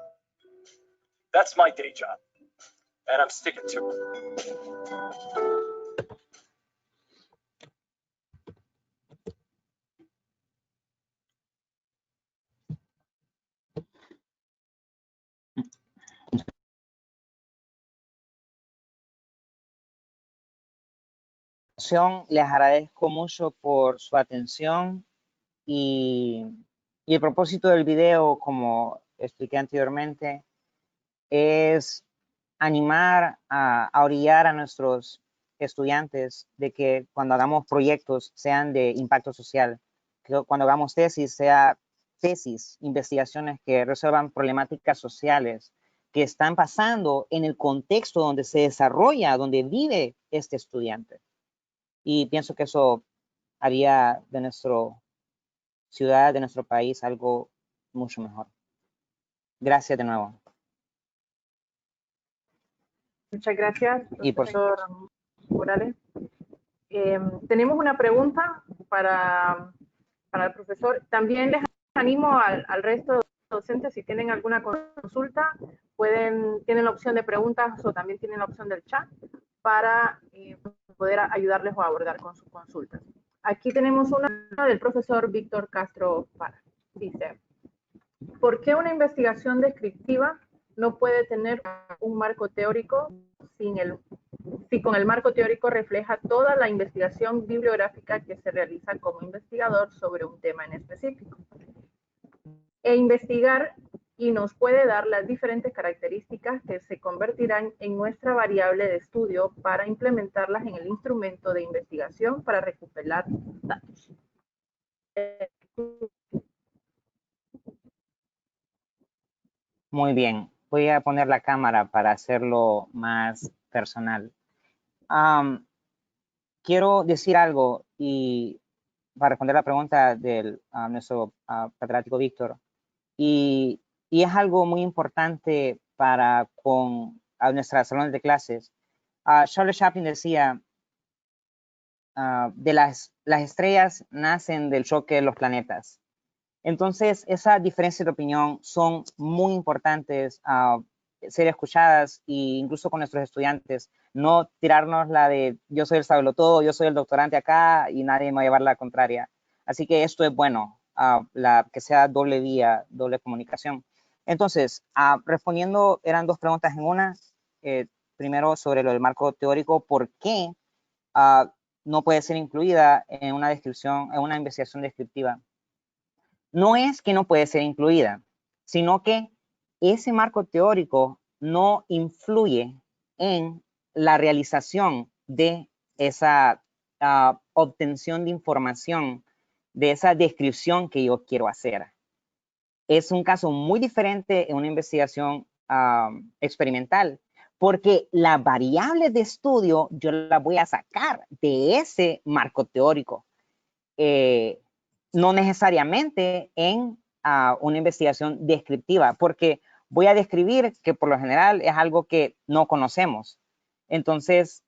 That's my day job, and I'm sticking to it. Les agradezco mucho por su atención y el propósito del video, como expliqué anteriormente, es animar a orillar a nuestros estudiantes de que cuando hagamos proyectos sean de impacto social, que cuando hagamos tesis sea tesis, investigaciones que resuelvan problemáticas sociales que están pasando en el contexto donde se desarrolla, donde vive este estudiante. Y pienso que eso haría de nuestra ciudad, de nuestro país, algo mucho mejor. Gracias de nuevo. Muchas gracias, Y profesor Morales. Tenemos una pregunta para el profesor. También les animo al resto de docentes, si tienen alguna consulta, tienen la opción de preguntas o también tienen la opción del chat para poder ayudarles o abordar con sus consultas. Aquí tenemos una del profesor Víctor Castro Para. Dice, ¿por qué una investigación descriptiva no puede tener un marco teórico si con el marco teórico refleja toda la investigación bibliográfica que se realiza como investigador sobre un tema en específico? E investigar y nos puede dar las diferentes características que se convertirán en nuestra variable de estudio para implementarlas en el instrumento de investigación para recopilar datos. Muy bien, voy a poner la cámara para hacerlo más personal. Quiero decir algo y para responder la pregunta de nuestro catedrático Víctor, y es algo muy importante con nuestras salones de clases. Charles Chaplin decía, de las estrellas nacen del choque de los planetas. Entonces, esas diferencias de opinión son muy importantes ser escuchadas e incluso con nuestros estudiantes, no tirarnos la de yo soy el sabelotodo, yo soy el doctorante acá y nadie me va a llevar la contraria. Así que esto es bueno, que sea doble vía, doble comunicación. Entonces, respondiendo, eran dos preguntas en una. primero sobre lo del marco teórico, ¿por qué no puede ser incluida en una descripción, en una investigación descriptiva? No es que no puede ser incluida, sino que ese marco teórico no influye en la realización de esa obtención de información, de esa descripción que yo quiero hacer. Es un caso muy diferente en una investigación experimental, porque las variables de estudio yo las voy a sacar de ese marco teórico. No necesariamente en una investigación descriptiva, porque voy a describir que por lo general es algo que no conocemos, entonces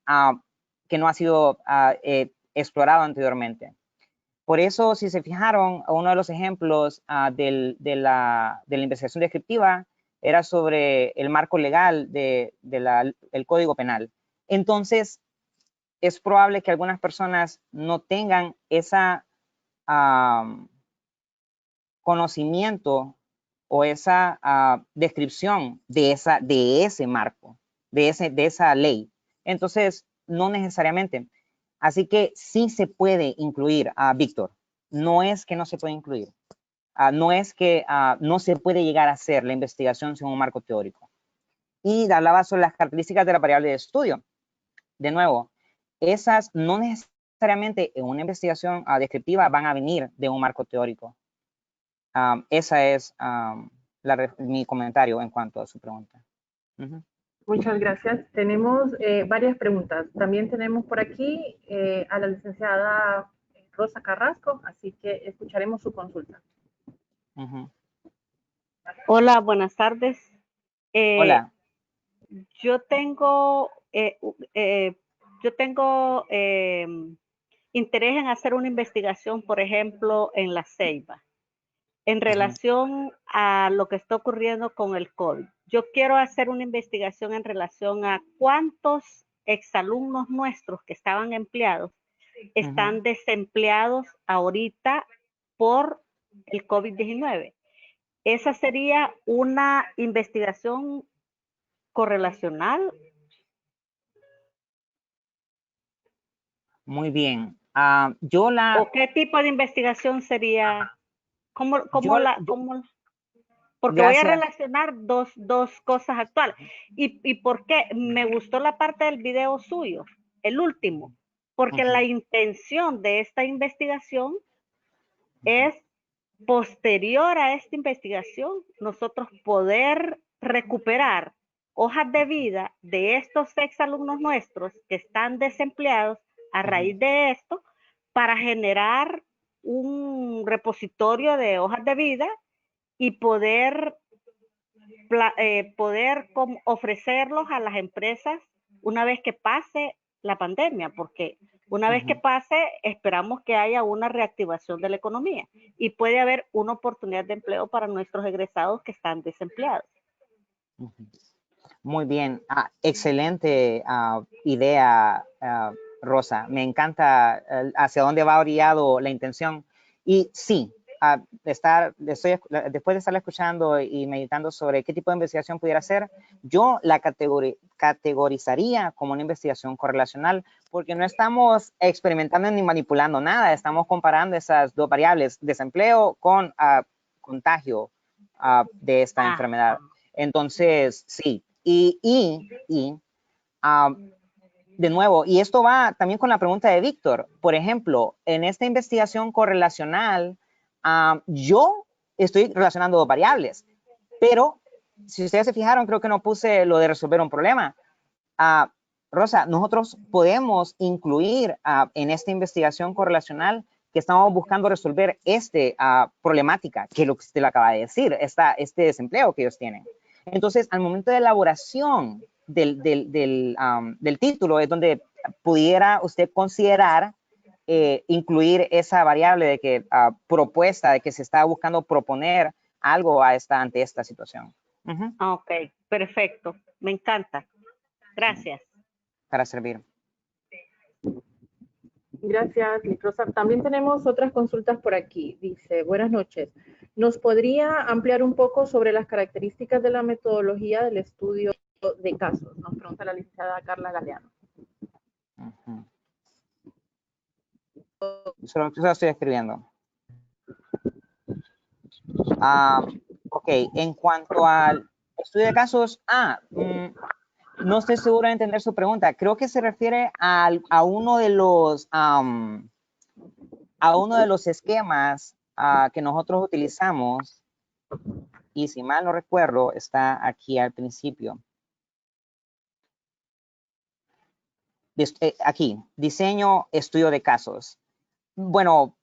que no ha sido explorado anteriormente. Por eso, si se fijaron, uno de los ejemplos de la investigación descriptiva era sobre el marco legal del Código Penal. Entonces, es probable que algunas personas no tengan esa conocimiento o esa descripción de ese marco, de esa ley. Entonces, no necesariamente. Así que sí se puede incluir, Víctor. No es que no se puede incluir. No es que no se puede llegar a hacer la investigación sin un marco teórico. Y hablaba sobre las características de la variable de estudio. De nuevo, esas no necesariamente en una investigación descriptiva van a venir de un marco teórico. Esa es mi comentario en cuanto a su pregunta. Muchas gracias. Tenemos varias preguntas. También tenemos por aquí a la licenciada Rosa Carrasco, así que escucharemos su consulta. Hola, buenas tardes. Hola. Yo tengo interés en hacer una investigación, por ejemplo, en La Ceiba, en relación a lo que está ocurriendo con el COVID. Yo quiero hacer una investigación en relación a cuántos exalumnos nuestros que estaban empleados están desempleados ahorita por el COVID-19. Esa sería una investigación correlacional. Muy bien. ¿O qué tipo de investigación sería? Porque voy a relacionar dos cosas actuales. ¿Y por qué? Me gustó la parte del video suyo, el último, porque la intención de esta investigación es posterior a esta investigación, nosotros poder recuperar hojas de vida de estos exalumnos nuestros que están desempleados a raíz de esto, para generar un repositorio de hojas de vida y poder ofrecerlos a las empresas una vez que pase la pandemia, porque una vez que pase, esperamos que haya una reactivación de la economía y puede haber una oportunidad de empleo para nuestros egresados que están desempleados. Muy bien. Excelente idea, Rosa. Me encanta hacia dónde va orientado la intención. Y sí, después de estar escuchando y meditando sobre qué tipo de investigación pudiera hacer, yo la categorizaría como una investigación correlacional, porque no estamos experimentando ni manipulando nada, estamos comparando esas dos variables, desempleo con contagio de esta enfermedad. Entonces, sí. De nuevo, y esto va también con la pregunta de Víctor. Por ejemplo, en esta investigación correlacional, yo estoy relacionando dos variables, pero si ustedes se fijaron, creo que no puse lo de resolver un problema. Rosa, nosotros podemos incluir en esta investigación correlacional que estamos buscando resolver esta problemática, que lo que usted le acaba de decir, este desempleo que ellos tienen. Entonces, al momento de elaboración del título es donde pudiera usted considerar incluir esa variable de que propuesta, de que se está buscando proponer algo ante esta situación. Ok, perfecto. Me encanta. Gracias. Para servir. Gracias, Rosa. También tenemos otras consultas por aquí. Dice, buenas noches. ¿Nos podría ampliar un poco sobre las características de la metodología del estudio de casos? Nos pregunta la licenciada Carla Galeano. Solo estoy escribiendo. Ok, en cuanto al estudio de casos, no estoy seguro de entender su pregunta. Creo que se refiere a uno de los esquemas que nosotros utilizamos, y si mal no recuerdo, está aquí al principio. Aquí, diseño, estudio de casos. Bueno,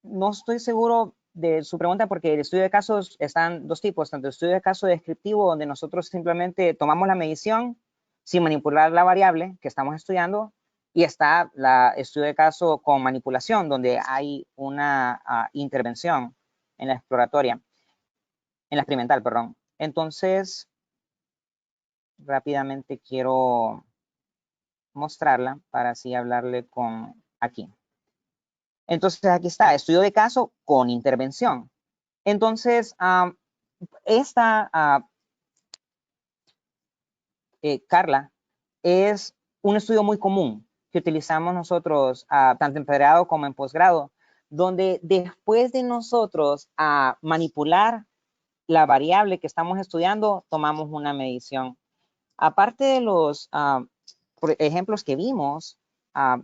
no estoy seguro de su pregunta porque el estudio de casos están dos tipos, tanto el estudio de caso descriptivo, donde nosotros simplemente tomamos la medición sin manipular la variable que estamos estudiando, y está el estudio de caso con manipulación, donde hay una intervención en la exploratoria, en la experimental, perdón. Entonces, rápidamente quiero mostrarla para así hablarle con aquí. Entonces, aquí está, estudio de caso con intervención. Entonces, Carla, es un estudio muy común que utilizamos nosotros, tanto en pregrado como en posgrado, donde después de nosotros manipular la variable que estamos estudiando, tomamos una medición. Aparte de los ejemplos que vimos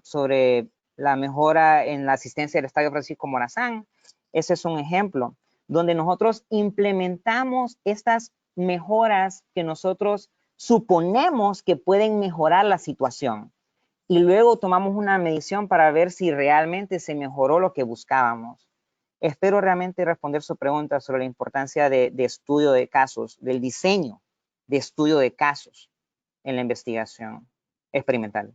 sobre la mejora en la asistencia del Estadio Francisco Morazán, ese es un ejemplo donde nosotros implementamos estas mejoras que nosotros suponemos que pueden mejorar la situación, y luego tomamos una medición para ver si realmente se mejoró lo que buscábamos. Espero realmente responder su pregunta sobre la importancia de estudio de casos, del diseño de estudio de casos en la investigación experimental.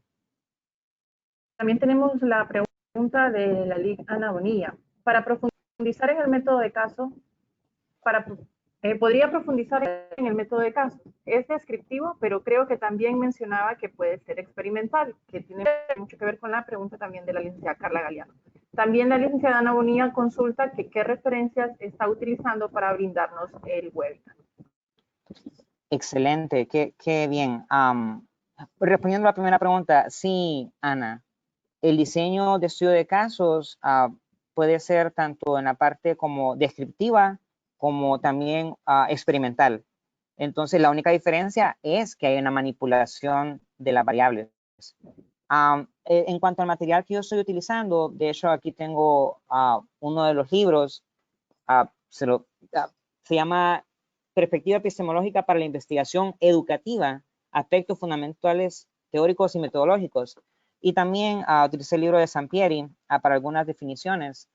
También tenemos la pregunta de la Lic Ana Bonilla. Para profundizar en el método de caso, podría profundizar en el método de caso. Es descriptivo, pero creo que también mencionaba que puede ser experimental, que tiene mucho que ver con la pregunta también de la licenciada Carla Galeano. También la licenciada Ana Bonilla consulta que qué referencias está utilizando para brindarnos el webinar. Excelente, qué bien. Respondiendo a la primera pregunta, sí, Ana, el diseño de estudio de casos puede ser tanto en la parte como descriptiva como también experimental. Entonces, la única diferencia es que hay una manipulación de las variables. En cuanto al material que yo estoy utilizando, de hecho, aquí tengo uno de los libros, se llama Perspectiva epistemológica para la investigación educativa, aspectos fundamentales teóricos y metodológicos. Y también utilicé el libro de Sampieri para algunas definiciones.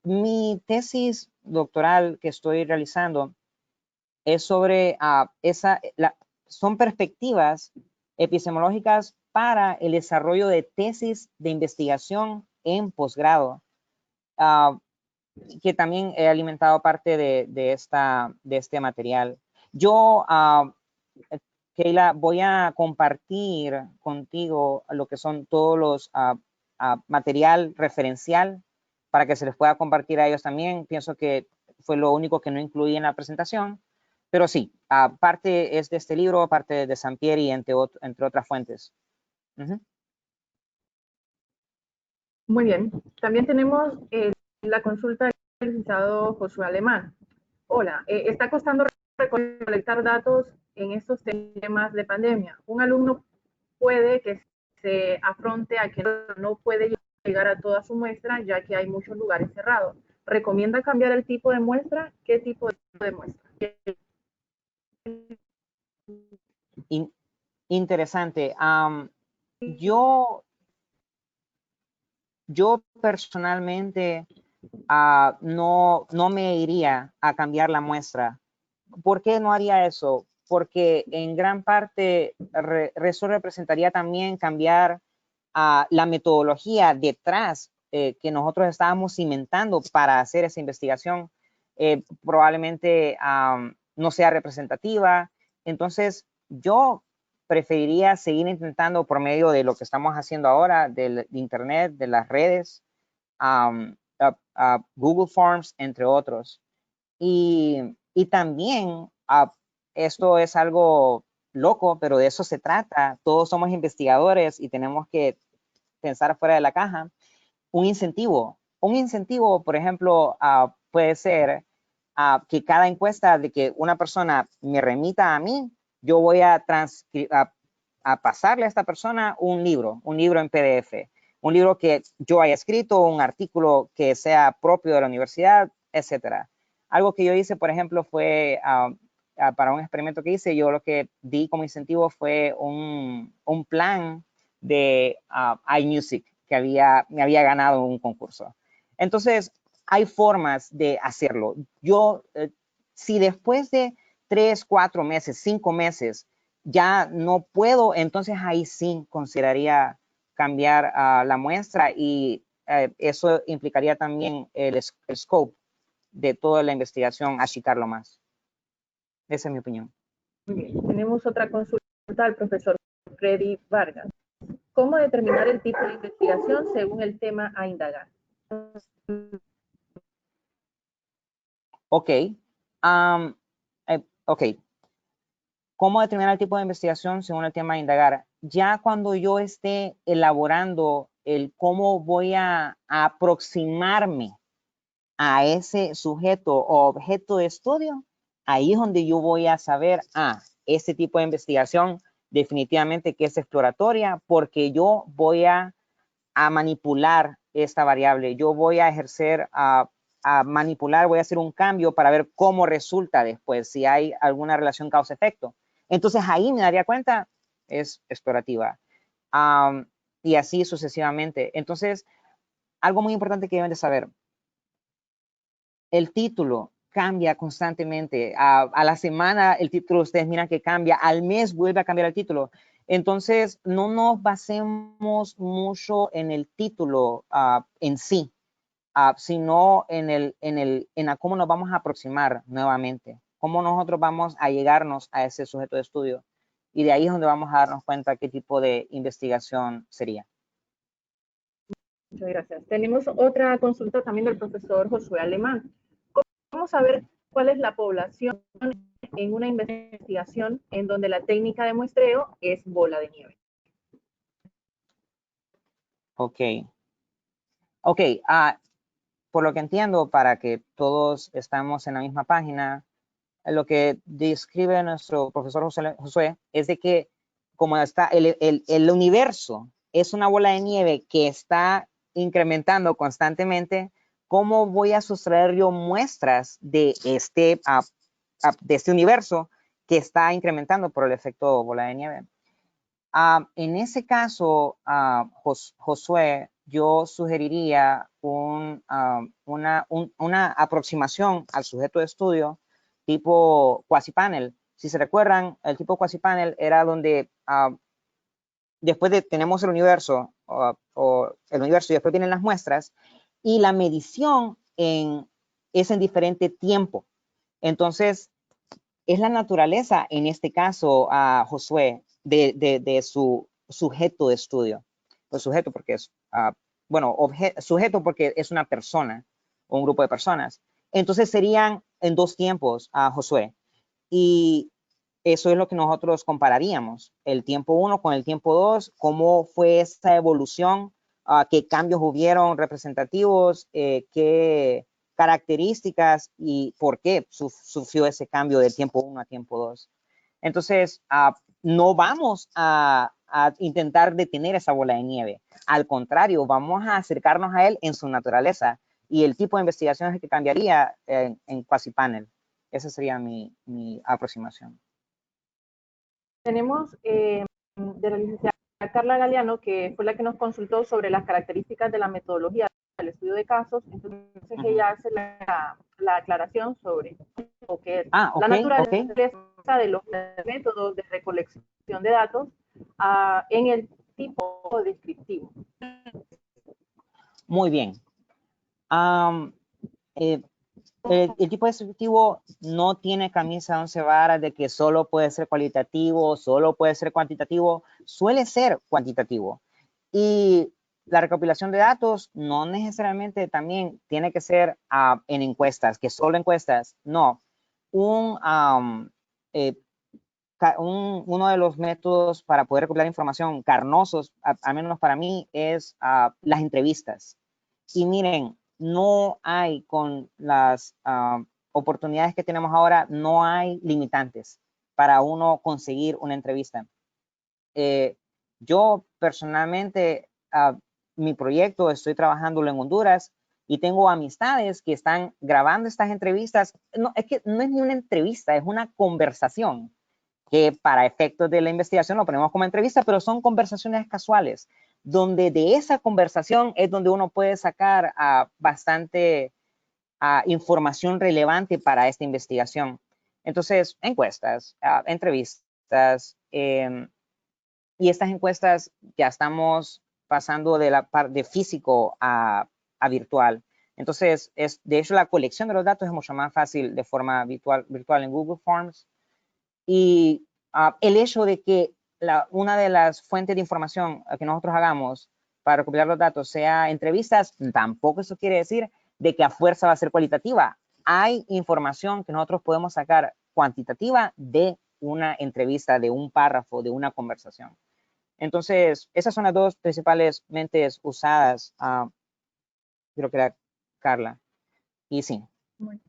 Mi tesis doctoral que estoy realizando es sobre son perspectivas epistemológicas para el desarrollo de tesis de investigación en posgrado, que también he alimentado parte de este material. Yo, Keila, voy a compartir contigo lo que son todos los material referencial para que se les pueda compartir a ellos también. Pienso que fue lo único que no incluí en la presentación, pero sí, parte es de este libro, parte de Sampieri, entre otras fuentes. Muy bien. También tenemos la consulta del licenciado Josué Alemán. Hola, está costando recolectar datos en estos temas de pandemia. Un alumno puede que se afronte a que no puede llegar a toda su muestra, ya que hay muchos lugares cerrados. ¿Recomienda cambiar el tipo de muestra? ¿Qué tipo de muestra? Interesante. Yo personalmente no me iría a cambiar la muestra. ¿Por qué no haría eso? Porque en gran parte eso representaría también cambiar la metodología detrás que nosotros estábamos cimentando para hacer esa investigación. Probablemente no sea representativa. Entonces, yo preferiría seguir intentando por medio de lo que estamos haciendo ahora, del internet, de las redes, Google Forms, entre otros. Y también esto es algo loco, pero de eso se trata. Todos somos investigadores y tenemos que pensar fuera de la caja. Un incentivo, por ejemplo, puede ser que cada encuesta de que una persona me remita a mí, yo voy a pasarle a esta persona un libro en PDF, un libro que yo haya escrito, un artículo que sea propio de la universidad, etcétera. Algo que yo hice, por ejemplo, fue para un experimento que hice, yo lo que di como incentivo fue un plan de iMusic que me había ganado un concurso. Entonces, hay formas de hacerlo. Yo, si después de 3, 4 meses, 5 meses, ya no puedo, entonces ahí sí consideraría cambiar la muestra y eso implicaría también el scope de toda la investigación, achicarlo más. Esa es mi opinión. Muy bien. Tenemos otra consulta al profesor Freddy Vargas. ¿Cómo determinar el tipo de investigación según el tema a indagar? Ok. Ok. ¿Cómo determinar el tipo de investigación según el tema a indagar? Ya cuando yo esté elaborando el cómo voy a aproximarme a ese sujeto o objeto de estudio, ahí es donde yo voy a saber, este tipo de investigación definitivamente que es exploratoria, porque yo voy a manipular esta variable, yo voy a ejercer, a manipular, voy a hacer un cambio para ver cómo resulta después, si hay alguna relación causa-efecto. Entonces ahí me daría cuenta, es explorativa. Y así sucesivamente. Entonces, algo muy importante que deben de saber, el título cambia constantemente. A la semana el título, ustedes miran que cambia, al mes vuelve a cambiar el título. Entonces, no nos basemos mucho en el título en sí, sino en a cómo nos vamos a aproximar nuevamente, cómo nosotros vamos a llegarnos a ese sujeto de estudio. Y de ahí es donde vamos a darnos cuenta qué tipo de investigación sería. Muchas gracias. Tenemos otra consulta también del profesor Josué Alemán. ¿Cómo saber cuál es la población en una investigación en donde la técnica de muestreo es bola de nieve? Ok. Ok, por lo que entiendo, para que todos estamos en la misma página, lo que describe nuestro profesor Josué es de que como está el universo es una bola de nieve que está incrementando constantemente, ¿cómo voy a sustraer yo muestras de este universo que está incrementando por el efecto bola de nieve? En ese caso, Josué, yo sugeriría una aproximación al sujeto de estudio tipo quasi-panel. Si se recuerdan, el tipo quasi-panel era donde después tenemos el universo o el universo y después vienen las muestras y la medición es en diferente tiempo. Entonces, es la naturaleza, en este caso, Josué, de su sujeto de estudio. Pues sujeto porque es, sujeto porque es una persona o un grupo de personas. Entonces serían en 2 tiempos, Josué. Y eso es lo que nosotros compararíamos, el tiempo 1 con el tiempo 2, cómo fue esa evolución, qué cambios hubieron representativos, qué características y por qué sufrió ese cambio del tiempo 1 a tiempo 2. Entonces, no vamos a intentar detener esa bola de nieve. Al contrario, vamos a acercarnos a él en su naturaleza y el tipo de investigación es el que cambiaría en quasi-panel. Esa sería mi aproximación. Tenemos de la licenciada Carla Galeano, que fue la que nos consultó sobre las características de la metodología del estudio de casos. Entonces ella hace la aclaración sobre lo que es la naturaleza de los métodos de recolección de datos en el tipo descriptivo. Muy bien. El tipo descriptivo no tiene camisa de 11 varas de que solo puede ser cualitativo, solo puede ser cuantitativo, suele ser cuantitativo. Y la recopilación de datos no necesariamente también tiene que ser en encuestas, que solo encuestas, no. uno de los métodos para poder recopilar información carnosos, al menos para mí, es las entrevistas. Y miren, no hay con las oportunidades que tenemos ahora, no hay limitantes para uno conseguir una entrevista. Yo personalmente, mi proyecto, estoy trabajándolo en Honduras y tengo amistades que están grabando estas entrevistas. No, es que no es ni una entrevista, es una conversación que para efectos de la investigación lo ponemos como entrevista, pero son conversaciones casuales, donde de esa conversación es donde uno puede sacar bastante información relevante para esta investigación. Entonces, encuestas, entrevistas, y estas encuestas ya estamos pasando de la parte físico a virtual. Entonces, de hecho, la colección de los datos es mucho más fácil de forma virtual en Google Forms. Y el hecho de que una de las fuentes de información que nosotros hagamos para recopilar los datos sea entrevistas, tampoco eso quiere decir de que a fuerza va a ser cualitativa. Hay información que nosotros podemos sacar cuantitativa de una entrevista, de un párrafo, de una conversación. Entonces, esas son las dos principales mentes usadas. Creo que era Carla. Y sí. Muy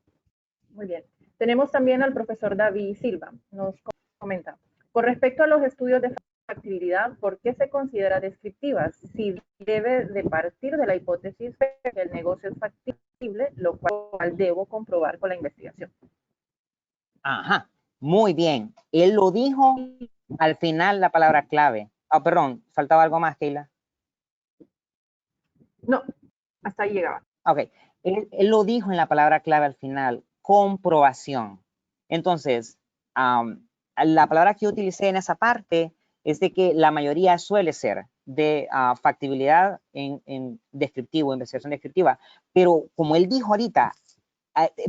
bien. Tenemos también al profesor David Silva. Nos comenta, con respecto a los estudios de factibilidad, ¿por qué se considera descriptivas? Si debe de partir de la hipótesis de que el negocio es factible, lo cual debo comprobar con la investigación. Ajá, muy bien. Él lo dijo al final, la palabra clave. Perdón, faltaba algo más, Keila. No, hasta ahí llegaba. Ok, él lo dijo en la palabra clave al final, comprobación. Entonces, la palabra que yo utilicé en esa parte es de que la mayoría suele ser de factibilidad en descriptivo, investigación descriptiva, pero como él dijo ahorita,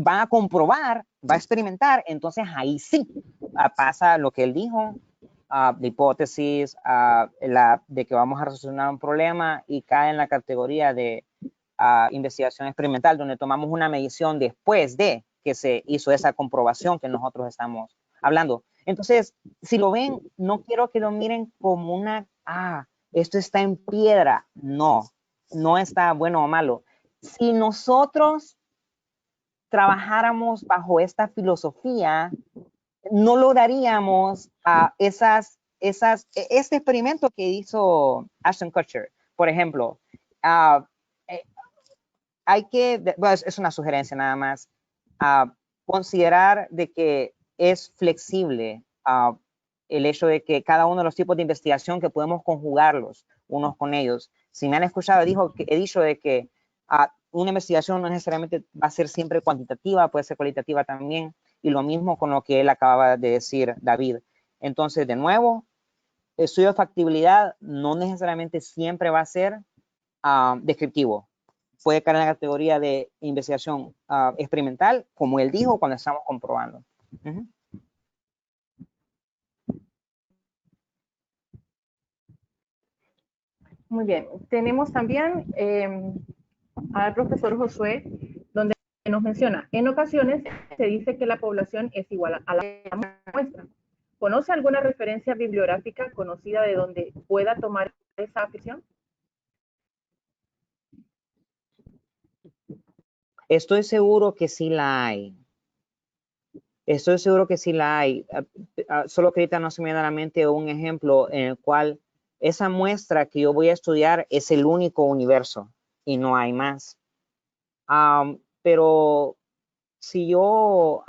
va a comprobar, va a experimentar, entonces ahí sí pasa lo que él dijo, de hipótesis, de que vamos a resolver un problema y cae en la categoría de investigación experimental, donde tomamos una medición después de que se hizo esa comprobación que nosotros estamos hablando. Entonces, si lo ven, no quiero que lo miren como una, esto está en piedra. No, no está bueno o malo. Si nosotros trabajáramos bajo esta filosofía, no lograríamos este experimento que hizo Ashton Kutcher, por ejemplo. Hay que, bueno, es una sugerencia nada más, considerar de que es flexible el hecho de que cada uno de los tipos de investigación que podemos conjugarlos unos con ellos. Si me han escuchado, he dicho de que una investigación no necesariamente va a ser siempre cuantitativa, puede ser cualitativa también, y lo mismo con lo que él acababa de decir, David. Entonces, de nuevo, el estudio de factibilidad no necesariamente siempre va a ser descriptivo. Puede caer en la categoría de investigación experimental, como él dijo, cuando estamos comprobando. Muy bien. Tenemos también al profesor Josué, donde nos menciona, en ocasiones se dice que la población es igual a la muestra. ¿Conoce alguna referencia bibliográfica conocida de donde pueda tomar esa afirmación? Estoy seguro que sí la hay. Estoy seguro que sí la hay. Solo que ahorita no se me da a la mente un ejemplo en el cual esa muestra que yo voy a estudiar es el único universo y no hay más. Pero si yo,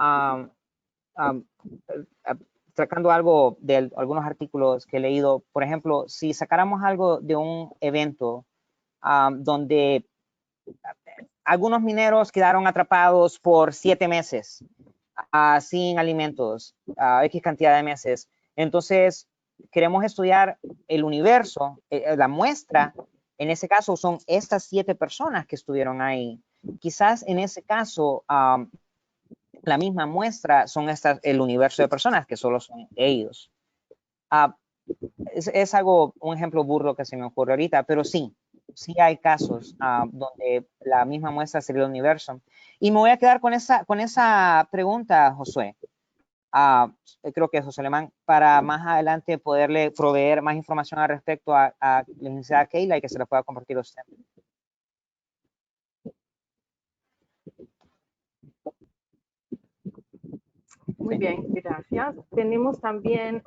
sacando algo de algunos artículos que he leído, por ejemplo, si sacáramos algo de un evento donde algunos mineros quedaron atrapados por 7 meses sin alimentos, X cantidad de meses. Entonces, queremos estudiar el universo, la muestra, en ese caso son estas 7 personas que estuvieron ahí. Quizás en ese caso, la misma muestra son el universo de personas que solo son ellos. Es algo, un ejemplo burdo que se me ocurre ahorita, pero sí hay casos donde la misma muestra sería el universo. Y me voy a quedar con esa pregunta, Josué. creo que es José Alemán, para más adelante poderle proveer más información al respecto a la licenciada Keila y que se la pueda compartir a usted. Muy bien, gracias. Tenemos también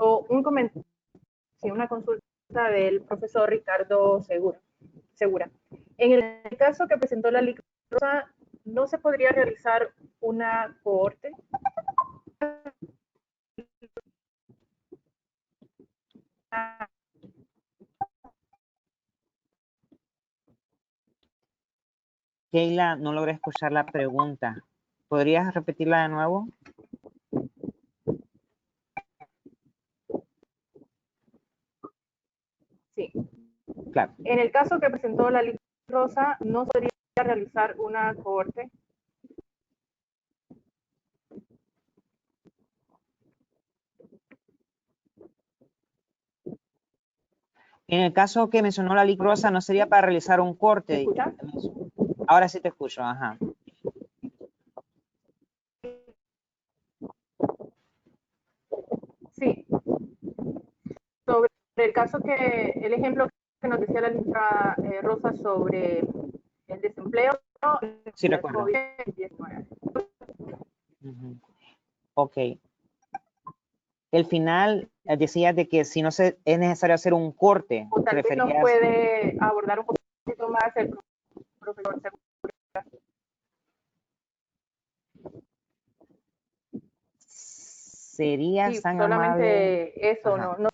una consulta del profesor Ricardo Segura. En el caso que presentó la Liga Rosa, ¿no se podría realizar una cohorte? Keila, no logré escuchar la pregunta. ¿Podrías repetirla de nuevo? Sí. Claro. En el caso que presentó la Liga Rosa, ¿no se podría realizar una cohorte? En el caso que mencionó la Liga Rosa, ¿no sería para realizar un corte? ¿Me escuchas? Ahora sí te escucho, ajá. Sí. Sobre el caso el ejemplo que nos decía la Liga Rosa sobre el desempleo Sí, y el recuerdo. COVID-19. Ok. El final decía de que si no es necesario hacer un corte. O tal vez nos puede abordar un poquito más el profesor Segura. Sería Sí, tan solamente amable. eso nos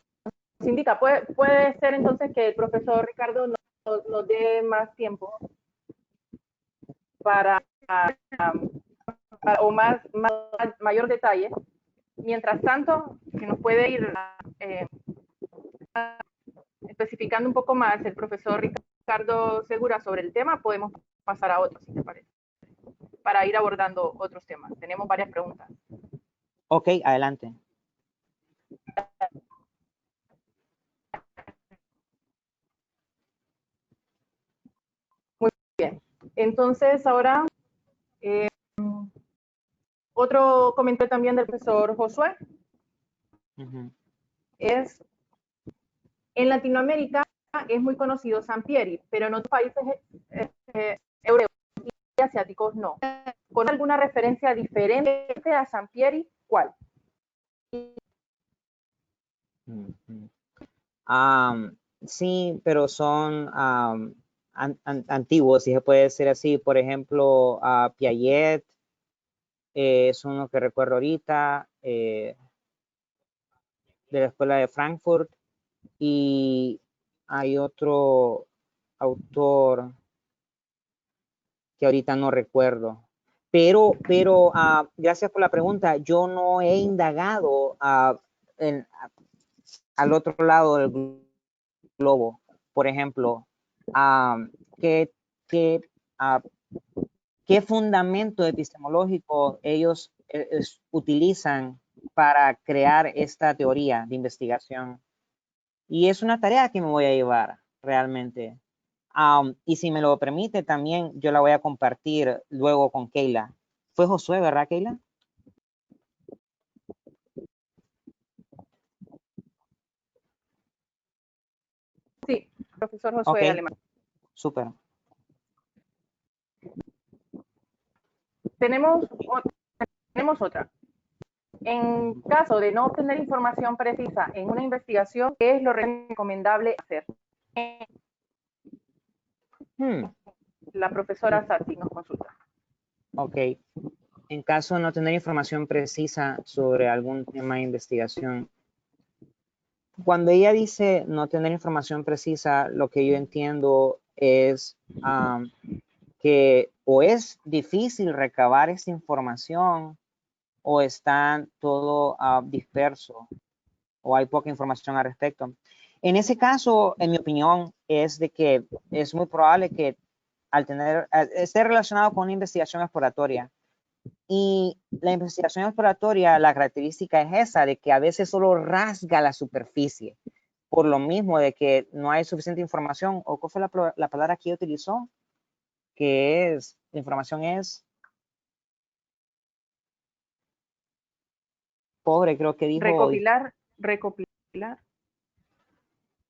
indica. Puede ser entonces que el profesor Ricardo nos dé más tiempo para o mayor detalle. Mientras tanto, si nos puede ir especificando un poco más el profesor Ricardo Segura sobre el tema, podemos pasar a otros, si te parece, para ir abordando otros temas. Tenemos varias preguntas. Ok, adelante. Muy bien. Entonces, ahora, otro comentario también del profesor Josué es, en Latinoamérica es muy conocido Sampieri, pero en otros países europeos y asiáticos no. ¿Con alguna referencia diferente a Sampieri? ¿Cuál? Sí, pero son antiguos, si se puede decir así. Por ejemplo, Piaget es uno que recuerdo ahorita, de la Escuela de Frankfurt, y hay otro autor que ahorita no recuerdo. Pero gracias por la pregunta. Yo no he indagado al otro lado del globo. Por ejemplo, ¿qué fundamento epistemológico ellos utilizan para crear esta teoría de investigación? Y es una tarea que me voy a llevar realmente. Y si me lo permite, también yo la voy a compartir luego con Keila. Fue Josué, ¿verdad, Keila? Sí, profesor Josué Alemán. Súper. Tenemos otra. En caso de no obtener información precisa en una investigación, ¿qué es lo recomendable hacer? La profesora Sati nos consulta. Ok. En caso de no tener información precisa sobre algún tema de investigación, cuando ella dice no tener información precisa, lo que yo entiendo es que o es difícil recabar esa información o está todo disperso o hay poca información al respecto. En ese caso, en mi opinión, es de que es muy probable que esté relacionado con una investigación exploratoria. Y la investigación exploratoria, la característica es esa, de que a veces solo rasga la superficie, por lo mismo de que no hay suficiente información, o ¿cuál fue la palabra que utilizó? Que es, la información es... pobre, creo que dijo. Recopilar.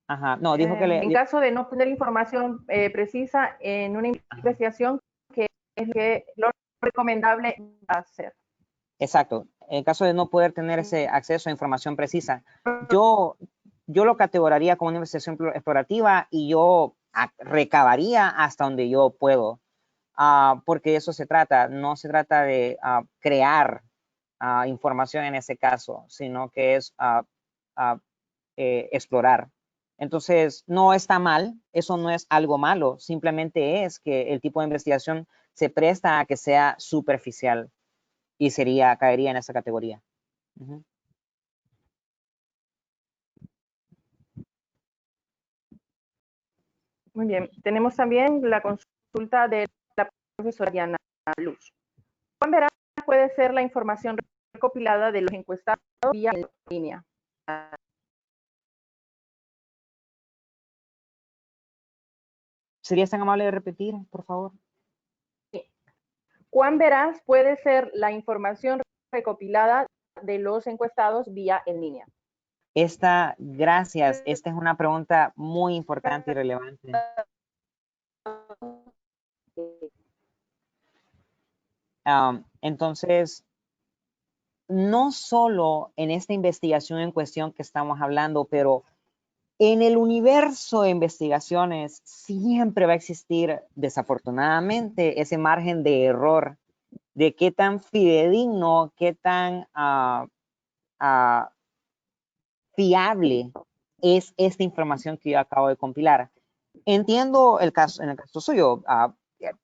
Ajá, no, dijo que en caso de no obtener información precisa en una investigación, que es lo recomendable hacer. Exacto. En caso de no poder tener ese acceso a información precisa, yo lo categorizaría como una investigación explorativa y yo recabaría hasta donde yo puedo, porque de eso se trata. No se trata de crear información en ese caso, sino que es explorar. Entonces, no está mal, eso no es algo malo, simplemente es que el tipo de investigación se presta a que sea superficial y caería en esa categoría. Muy bien, tenemos también la consulta de la profesora Diana Luz. ¿Cuán veraz puede ser la información recopilada de los encuestados vía en línea? ¿Serías tan amable de repetir, por favor? Sí. ¿Cuán veraz puede ser la información recopilada de los encuestados vía en línea? Gracias. Esta es una pregunta muy importante y relevante. Entonces, no solo en esta investigación en cuestión que estamos hablando, pero en el universo de investigaciones siempre va a existir, desafortunadamente, ese margen de error de qué tan fidedigno, qué tan fiable es esta información que yo acabo de compilar. Entiendo en el caso suyo,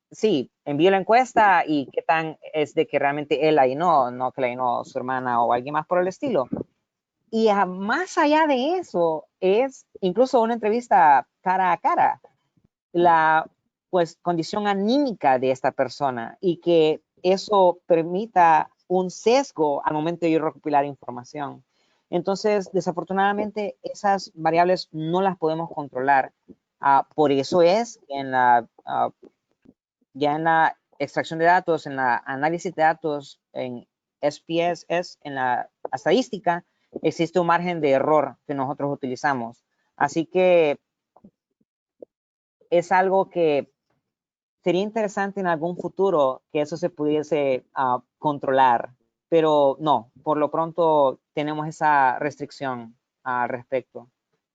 sí, envío la encuesta y qué tan es de que realmente él ahí no que la llenó su hermana o alguien más por el estilo. Y más allá de eso, es incluso una entrevista cara a cara, la pues condición anímica de esta persona y que eso permita un sesgo al momento de yo recopilar información. Entonces, desafortunadamente, esas variables no las podemos controlar. Por eso es ya en la extracción de datos, en la análisis de datos, en SPSS, en la estadística, existe un margen de error que nosotros utilizamos. Así que es algo que sería interesante en algún futuro que eso se pudiese controlar, pero no, por lo pronto tenemos esa restricción al respecto,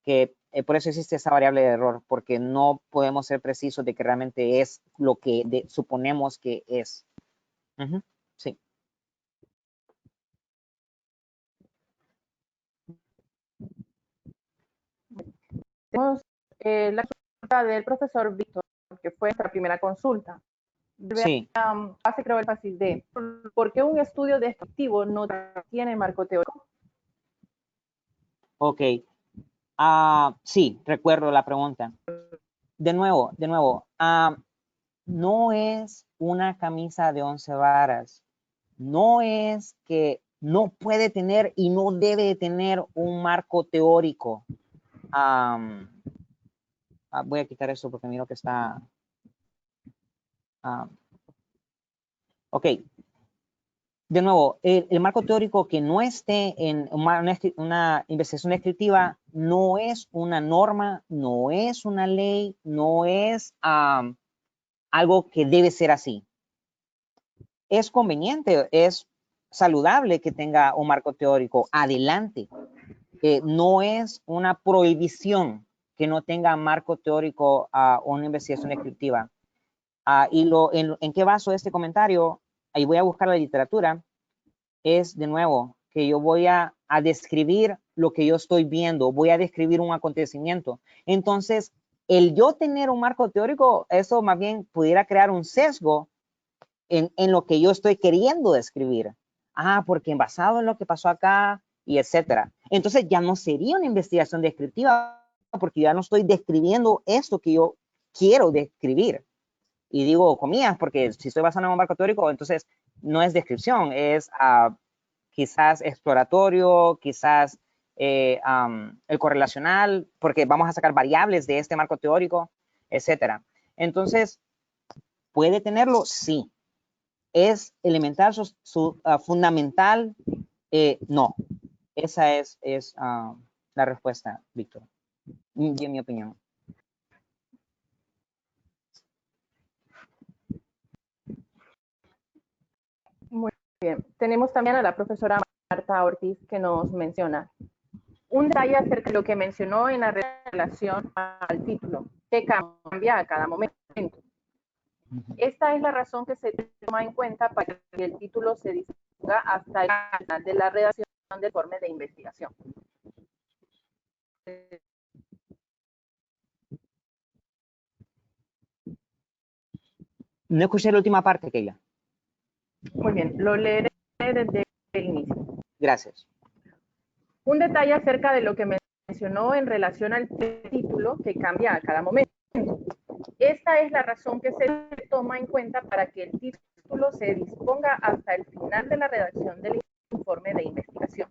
que por eso existe esa variable de error, porque no podemos ser precisos de que realmente es lo que suponemos que es. Sí. Tenemos la consulta del profesor Víctor, que fue nuestra primera consulta. Sí. Hace creo el énfasis de ¿por qué un estudio descriptivo no tiene marco teórico? Ok. Sí, recuerdo la pregunta. De nuevo, no es una camisa de 11 varas. No es que no puede tener y no debe tener un marco teórico. Voy a quitar eso porque miro que está... ok. De nuevo, el marco teórico que no esté en una investigación descriptiva no es una norma, no es una ley, no es algo que debe ser así. Es conveniente, es saludable que tenga un marco teórico. Adelante. No es una prohibición que no tenga marco teórico a una investigación descriptiva. Y en qué baso este comentario, ahí voy a buscar la literatura, es de nuevo que yo voy a describir lo que yo estoy viendo, voy a describir un acontecimiento. Entonces, el yo tener un marco teórico, eso más bien pudiera crear un sesgo en lo que yo estoy queriendo describir. Porque basado en lo que pasó acá y etcétera. Entonces ya no sería una investigación descriptiva porque ya no estoy describiendo esto que yo quiero describir. Y digo comillas porque si estoy basado en un marco teórico, entonces no es descripción, es quizás exploratorio, quizás el correlacional, porque vamos a sacar variables de este marco teórico, etcétera. Entonces, ¿puede tenerlo? Sí. ¿Es elemental, fundamental? No. esa es la respuesta, Víctor, y en mi opinión. Muy bien. Tenemos también a la profesora Marta Ortiz que nos menciona un detalle acerca de lo que mencionó en la relación al título, que cambia a cada momento. Esta es la razón que se toma en cuenta para que el título se disponga hasta el final de la redacción del informe de investigación. No escuché la última parte, Keila. Muy bien, lo leeré desde el inicio. Gracias. Un detalle acerca de lo que mencionó en relación al título que cambia a cada momento. Esta es la razón que se toma en cuenta para que el título se disponga hasta el final de la redacción del informe de investigación.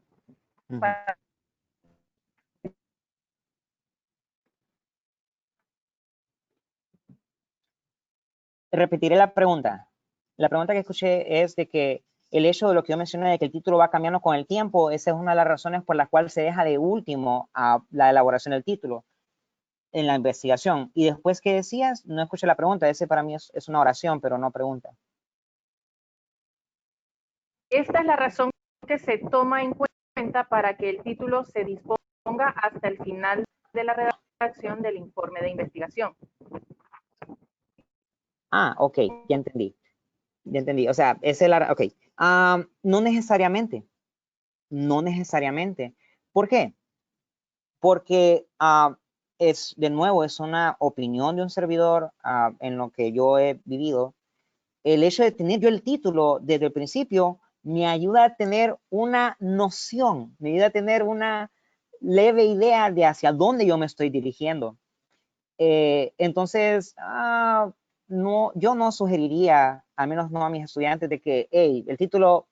Repetiré la pregunta. La pregunta que escuché es de que el hecho de lo que yo mencioné, de que el título va cambiando con el tiempo, esa es una de las razones por las cuales se deja de último a la elaboración del título en la investigación. Y después, ¿qué decías? No escuché la pregunta. Ese para mí es una oración, pero no pregunta. Esta es la razón que se toma en cuenta para que el título se disponga hasta el final de la redacción del informe de investigación. Ah, ok, ya entendí. Ya entendí. O sea, esa es la... Ok. No necesariamente. No necesariamente. ¿Por qué? Porque de nuevo, es una opinión de un servidor en lo que yo he vivido. El hecho de tener yo el título desde el principio me ayuda a tener una noción, me ayuda a tener una leve idea de hacia dónde yo me estoy dirigiendo. Entonces, no, yo no sugeriría, al menos no a mis estudiantes, de que, hey, el título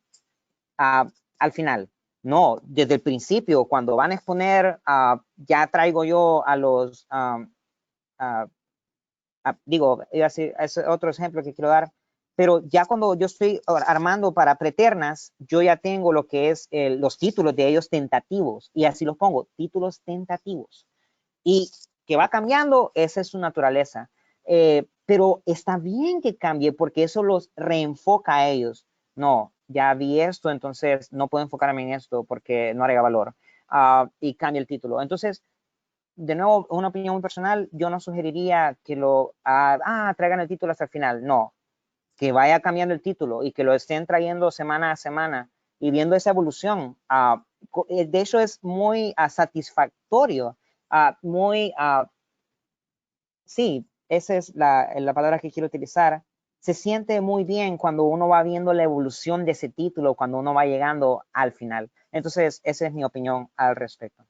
al final. No, desde el principio, cuando van a exponer, ya traigo yo a los, digo, es otro ejemplo que quiero dar, pero ya cuando yo estoy armando para preternas, yo ya tengo lo que es los títulos de ellos tentativos, y así los pongo, títulos tentativos. Y que va cambiando, esa es su naturaleza. Pero está bien que cambie porque eso los reenfoca a ellos. No, ya vi esto, entonces no puedo enfocarme en esto porque no agrega valor. Y cambia el título. Entonces, de nuevo, una opinión muy personal, yo no sugeriría que traigan el título hasta el final. No, que vaya cambiando el título y que lo estén trayendo semana a semana y viendo esa evolución. De hecho, es muy satisfactorio, sí, esa es la palabra que quiero utilizar. Se siente muy bien cuando uno va viendo la evolución de ese título, cuando uno va llegando al final. Entonces, esa es mi opinión al respecto.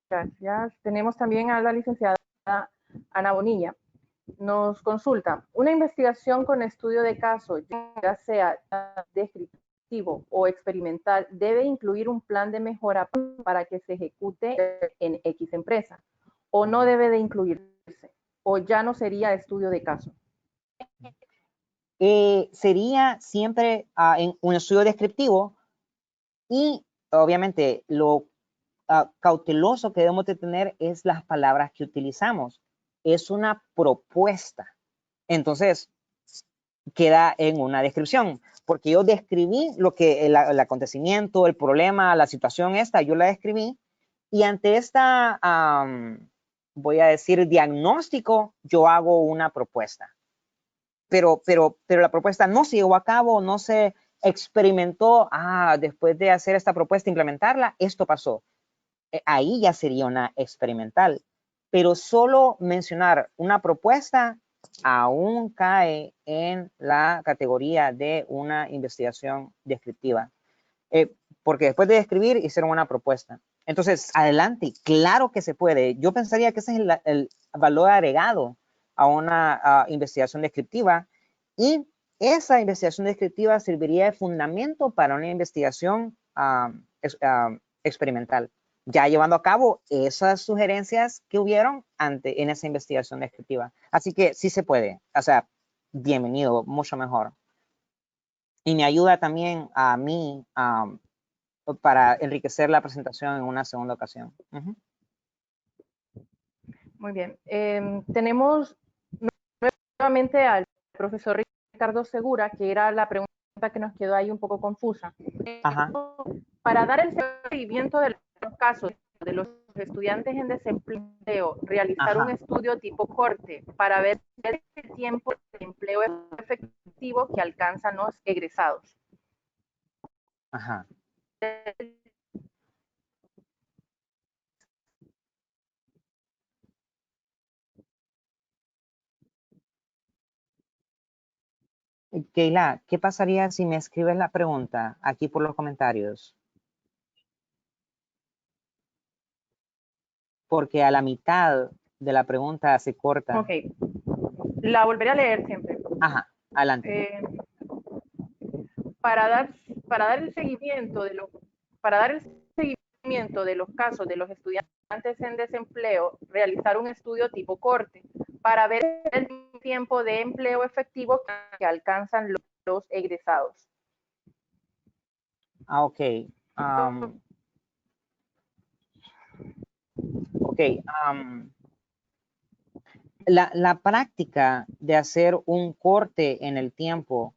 Gracias. Tenemos también a la licenciada Ana Bonilla. Nos consulta, una investigación con estudio de caso, ya sea descriptivo o experimental, debe incluir un plan de mejora para que se ejecute en X empresa, o no debe de incluirse, o ya no sería estudio de caso. Sería siempre en un estudio descriptivo y obviamente lo cauteloso que debemos de tener es las palabras que utilizamos. Es una propuesta. Entonces, queda en una descripción, porque yo describí lo que el acontecimiento, el problema, la situación yo la describí y ante esta, voy a decir, diagnóstico, yo hago una propuesta. Pero la propuesta no se llevó a cabo, no se experimentó, después de hacer esta propuesta, implementarla, esto pasó. Ahí ya sería una experimental. Pero solo mencionar una propuesta aún cae en la categoría de una investigación descriptiva. Porque después de describir, hicieron una propuesta. Entonces, adelante, claro que se puede. Yo pensaría que ese es el valor agregado a una investigación descriptiva y esa investigación descriptiva serviría de fundamento para una investigación experimental, ya llevando a cabo esas sugerencias que hubieron en esa investigación descriptiva. Así que sí se puede, o sea, bienvenido, mucho mejor. Y me ayuda también a mí para enriquecer la presentación en una segunda ocasión. Muy bien. Tenemos nuevamente al profesor Ricardo Segura, que era la pregunta que nos quedó ahí un poco confusa. Ajá. Para dar el seguimiento de los casos de los estudiantes en desempleo, realizar un estudio tipo corte para ver el tiempo de empleo efectivo que alcanzan los egresados. Ajá. Keila, ¿qué pasaría si me escribes la pregunta aquí por los comentarios? Porque a la mitad de la pregunta se corta. Ok, la volveré a leer siempre. Ajá, adelante. Para dar el seguimiento de los casos de los estudiantes en desempleo, realizar un estudio tipo corte para ver el tiempo de empleo efectivo que alcanzan los egresados. Ok. La práctica de hacer un corte en el tiempo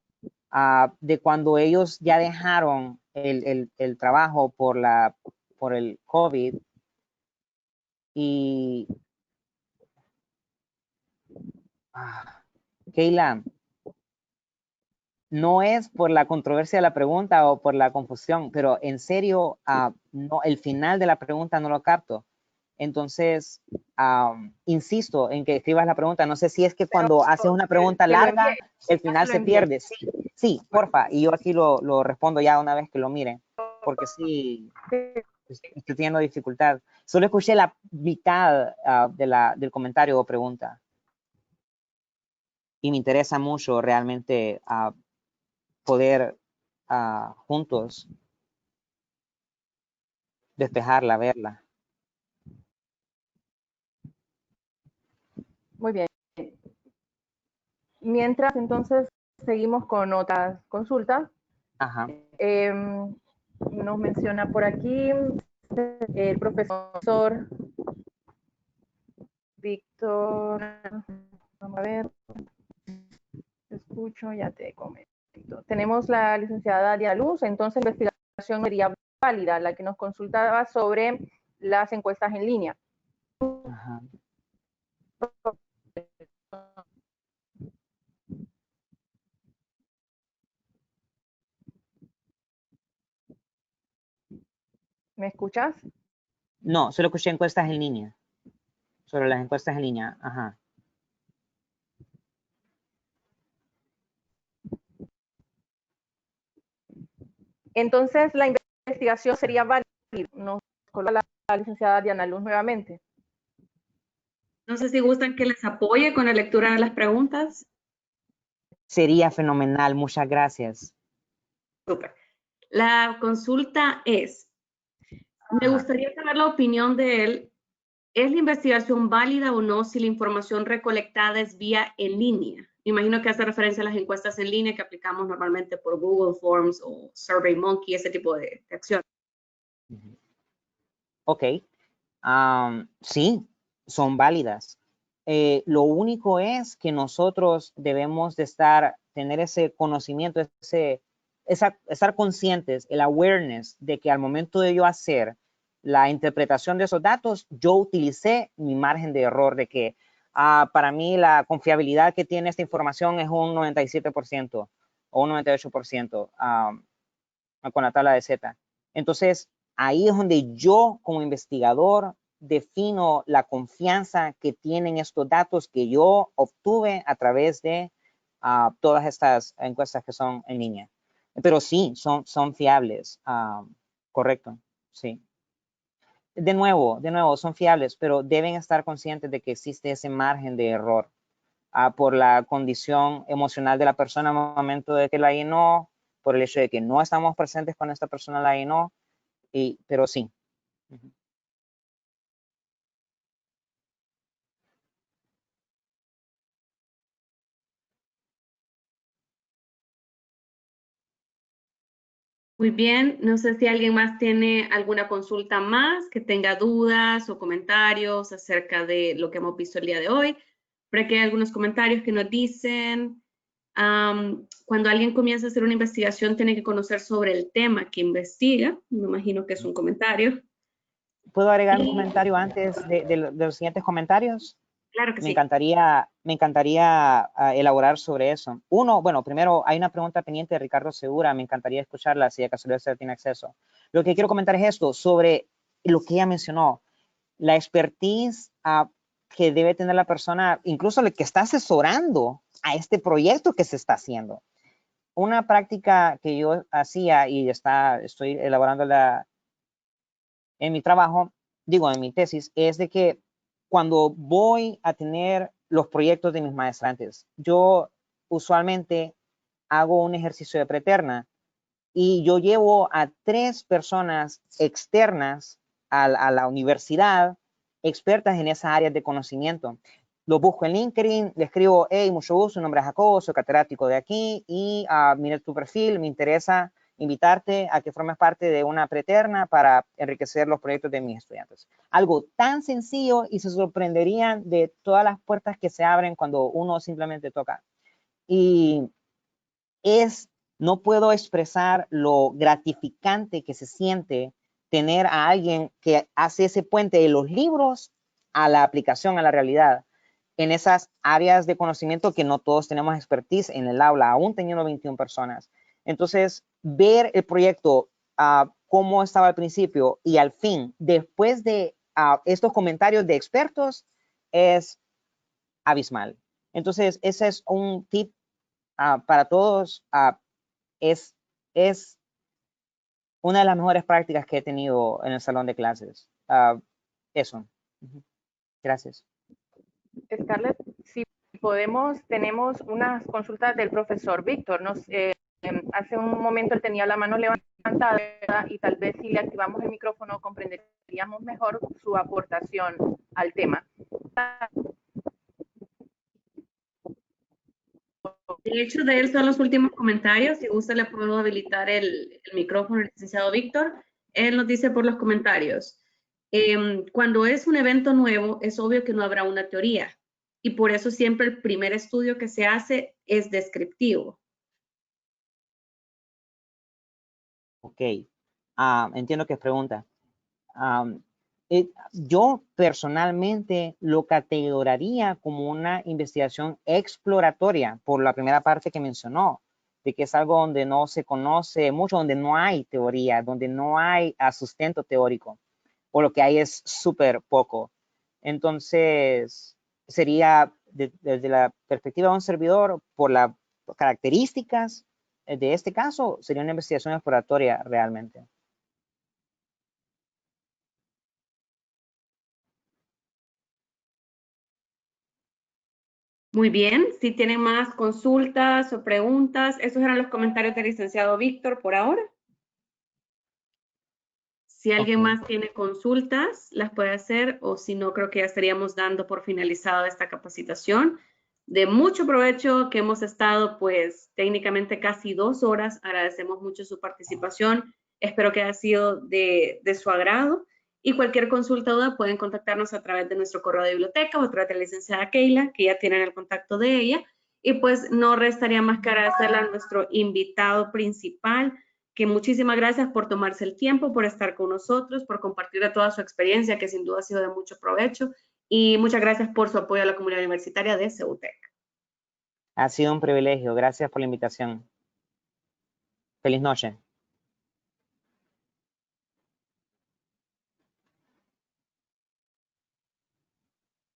de cuando ellos ya dejaron el trabajo por el COVID y Keila, no es por la controversia de la pregunta o por la confusión, pero en serio, no, el final de la pregunta no lo capto. Entonces, insisto en que escribas la pregunta. No sé si es que cuando haces una pregunta larga, el final se pierde. Sí, sí, porfa. Y yo aquí lo respondo ya una vez que lo miren, porque sí, estoy teniendo dificultad. Solo escuché la mitad del comentario o pregunta. Y me interesa mucho realmente poder juntos despejarla, verla. Muy bien. Mientras, entonces, seguimos con otras consultas. Ajá. Nos menciona por aquí el profesor Víctor. Vamos a ver. Te escucho, ya te comento. Tenemos la licenciada Diana Luz, entonces la investigación sería válida, la que nos consultaba sobre las encuestas en línea. Ajá. ¿Me escuchas? No, solo escuché encuestas en línea. Sobre las encuestas en línea. Ajá. Entonces la investigación sería válida. Nos coloca la licenciada Diana Luz nuevamente. No sé si gustan que les apoye con la lectura de las preguntas. Sería fenomenal, muchas gracias. Súper. La consulta es, me gustaría saber la opinión de él. ¿Es la investigación válida o no si la información recolectada es vía en línea? Me imagino que hace referencia a las encuestas en línea que aplicamos normalmente por Google Forms o SurveyMonkey, ese tipo de acciones. Ok. Sí, son válidas. Lo único es que nosotros debemos de tener ese conocimiento, estar conscientes, el awareness de que al momento de yo hacer la interpretación de esos datos, yo utilicé mi margen de error de que para mí la confiabilidad que tiene esta información es un 97% o un 98% con la tabla de Z. Entonces, ahí es donde yo como investigador defino la confianza que tienen estos datos que yo obtuve a través de todas estas encuestas que son en línea. Pero sí, son fiables, correcto, sí. De nuevo, son fiables, pero deben estar conscientes de que existe ese margen de error por la condición emocional de la persona al momento de que la llenó, por el hecho de que no estamos presentes con esta persona la llenó, pero sí. Muy bien, no sé si alguien más tiene alguna consulta más, que tenga dudas o comentarios acerca de lo que hemos visto el día de hoy. Pero aquí hay algunos comentarios que nos dicen, cuando alguien comienza a hacer una investigación tiene que conocer sobre el tema que investiga. Me imagino que es un comentario. ¿Puedo agregar un comentario antes de los siguientes comentarios? Claro que Me sí. encantaría elaborar sobre eso. Uno, bueno, primero hay una pregunta pendiente de Ricardo Segura, me encantaría escucharla si de casualidad usted tiene acceso. Lo que quiero comentar es esto, sobre lo que ella mencionó, la expertise que debe tener la persona, incluso el que está asesorando a este proyecto que se está haciendo. Una práctica que yo hacía y estoy elaborándola en mi trabajo, digo, en mi tesis, es de que cuando voy a tener los proyectos de mis maestrantes, yo usualmente hago un ejercicio de preterna y yo llevo a 3 personas externas a la universidad, expertas en esas áreas de conocimiento. Lo busco en LinkedIn, le escribo, hey, mucho gusto, mi nombre es Jacobo, soy catedrático de aquí y mire tu perfil, me interesa invitarte a que formes parte de una preterna para enriquecer los proyectos de mis estudiantes. Algo tan sencillo y se sorprenderían de todas las puertas que se abren cuando uno simplemente toca. Y no puedo expresar lo gratificante que se siente tener a alguien que hace ese puente de los libros a la aplicación, a la realidad, en esas áreas de conocimiento que no todos tenemos expertise en el aula, aún teniendo 21 personas. Entonces, ver el proyecto, cómo estaba al principio y al fin, después de estos comentarios de expertos, es abismal. Entonces, ese es un tip para todos. Es una de las mejores prácticas que he tenido en el salón de clases. Eso. Gracias. Scarlett, si podemos, tenemos unas consultas del profesor Víctor. Hace un momento él tenía la mano levantada y tal vez si le activamos el micrófono comprenderíamos mejor su aportación al tema. De hecho, de él son los últimos comentarios. Si gusta, le puedo habilitar el micrófono al licenciado Víctor. Él nos dice por los comentarios, cuando es un evento nuevo, es obvio que no habrá una teoría. Y por eso siempre el primer estudio que se hace es descriptivo. Ok. Entiendo que es pregunta. Yo personalmente lo categoraría como una investigación exploratoria por la primera parte que mencionó, de que es algo donde no se conoce mucho, donde no hay teoría, donde no hay sustento teórico, o lo que hay es súper poco. Entonces, sería desde la perspectiva de un servidor, por las características de este caso, sería una investigación exploratoria realmente. Muy bien, si tienen más consultas o preguntas, esos eran los comentarios del licenciado Víctor por ahora. Si alguien más tiene consultas, las puede hacer, o si no, creo que ya estaríamos dando por finalizado esta capacitación. De mucho provecho, que hemos estado pues técnicamente casi 2 horas. Agradecemos mucho su participación. Espero que haya sido de su agrado. Y cualquier consulta o duda pueden contactarnos a través de nuestro correo de biblioteca o a través de la licenciada Keila, que ya tienen el contacto de ella. Y pues no restaría más que agradecerle a nuestro invitado principal, que muchísimas gracias por tomarse el tiempo, por estar con nosotros, por compartir de toda su experiencia, que sin duda ha sido de mucho provecho. Y muchas gracias por su apoyo a la comunidad universitaria de CEUTEC. Ha sido un privilegio. Gracias por la invitación. Feliz noche.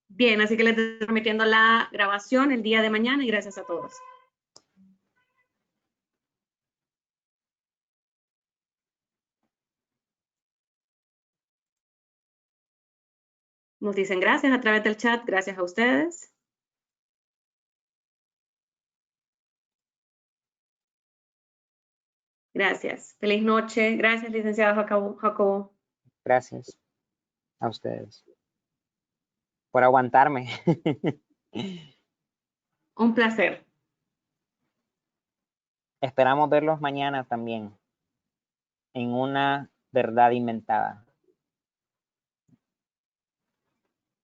Bien, así que les estoy transmitiendo la grabación el día de mañana y gracias a todos. Nos dicen gracias a través del chat, gracias a ustedes. Gracias. Feliz noche. Gracias, licenciado Jacobo. Gracias a ustedes por aguantarme. Un placer. Esperamos verlos mañana también. en una verdad inventada.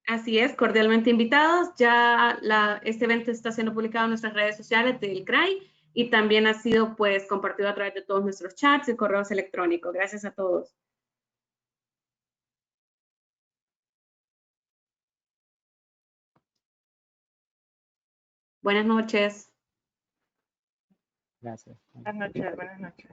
Así es, cordialmente invitados. Ya este evento está siendo publicado en nuestras redes sociales del CRAI y también ha sido pues compartido a través de todos nuestros chats y correos electrónicos. Gracias a todos. Buenas noches. Gracias. Buenas noches, buenas noches.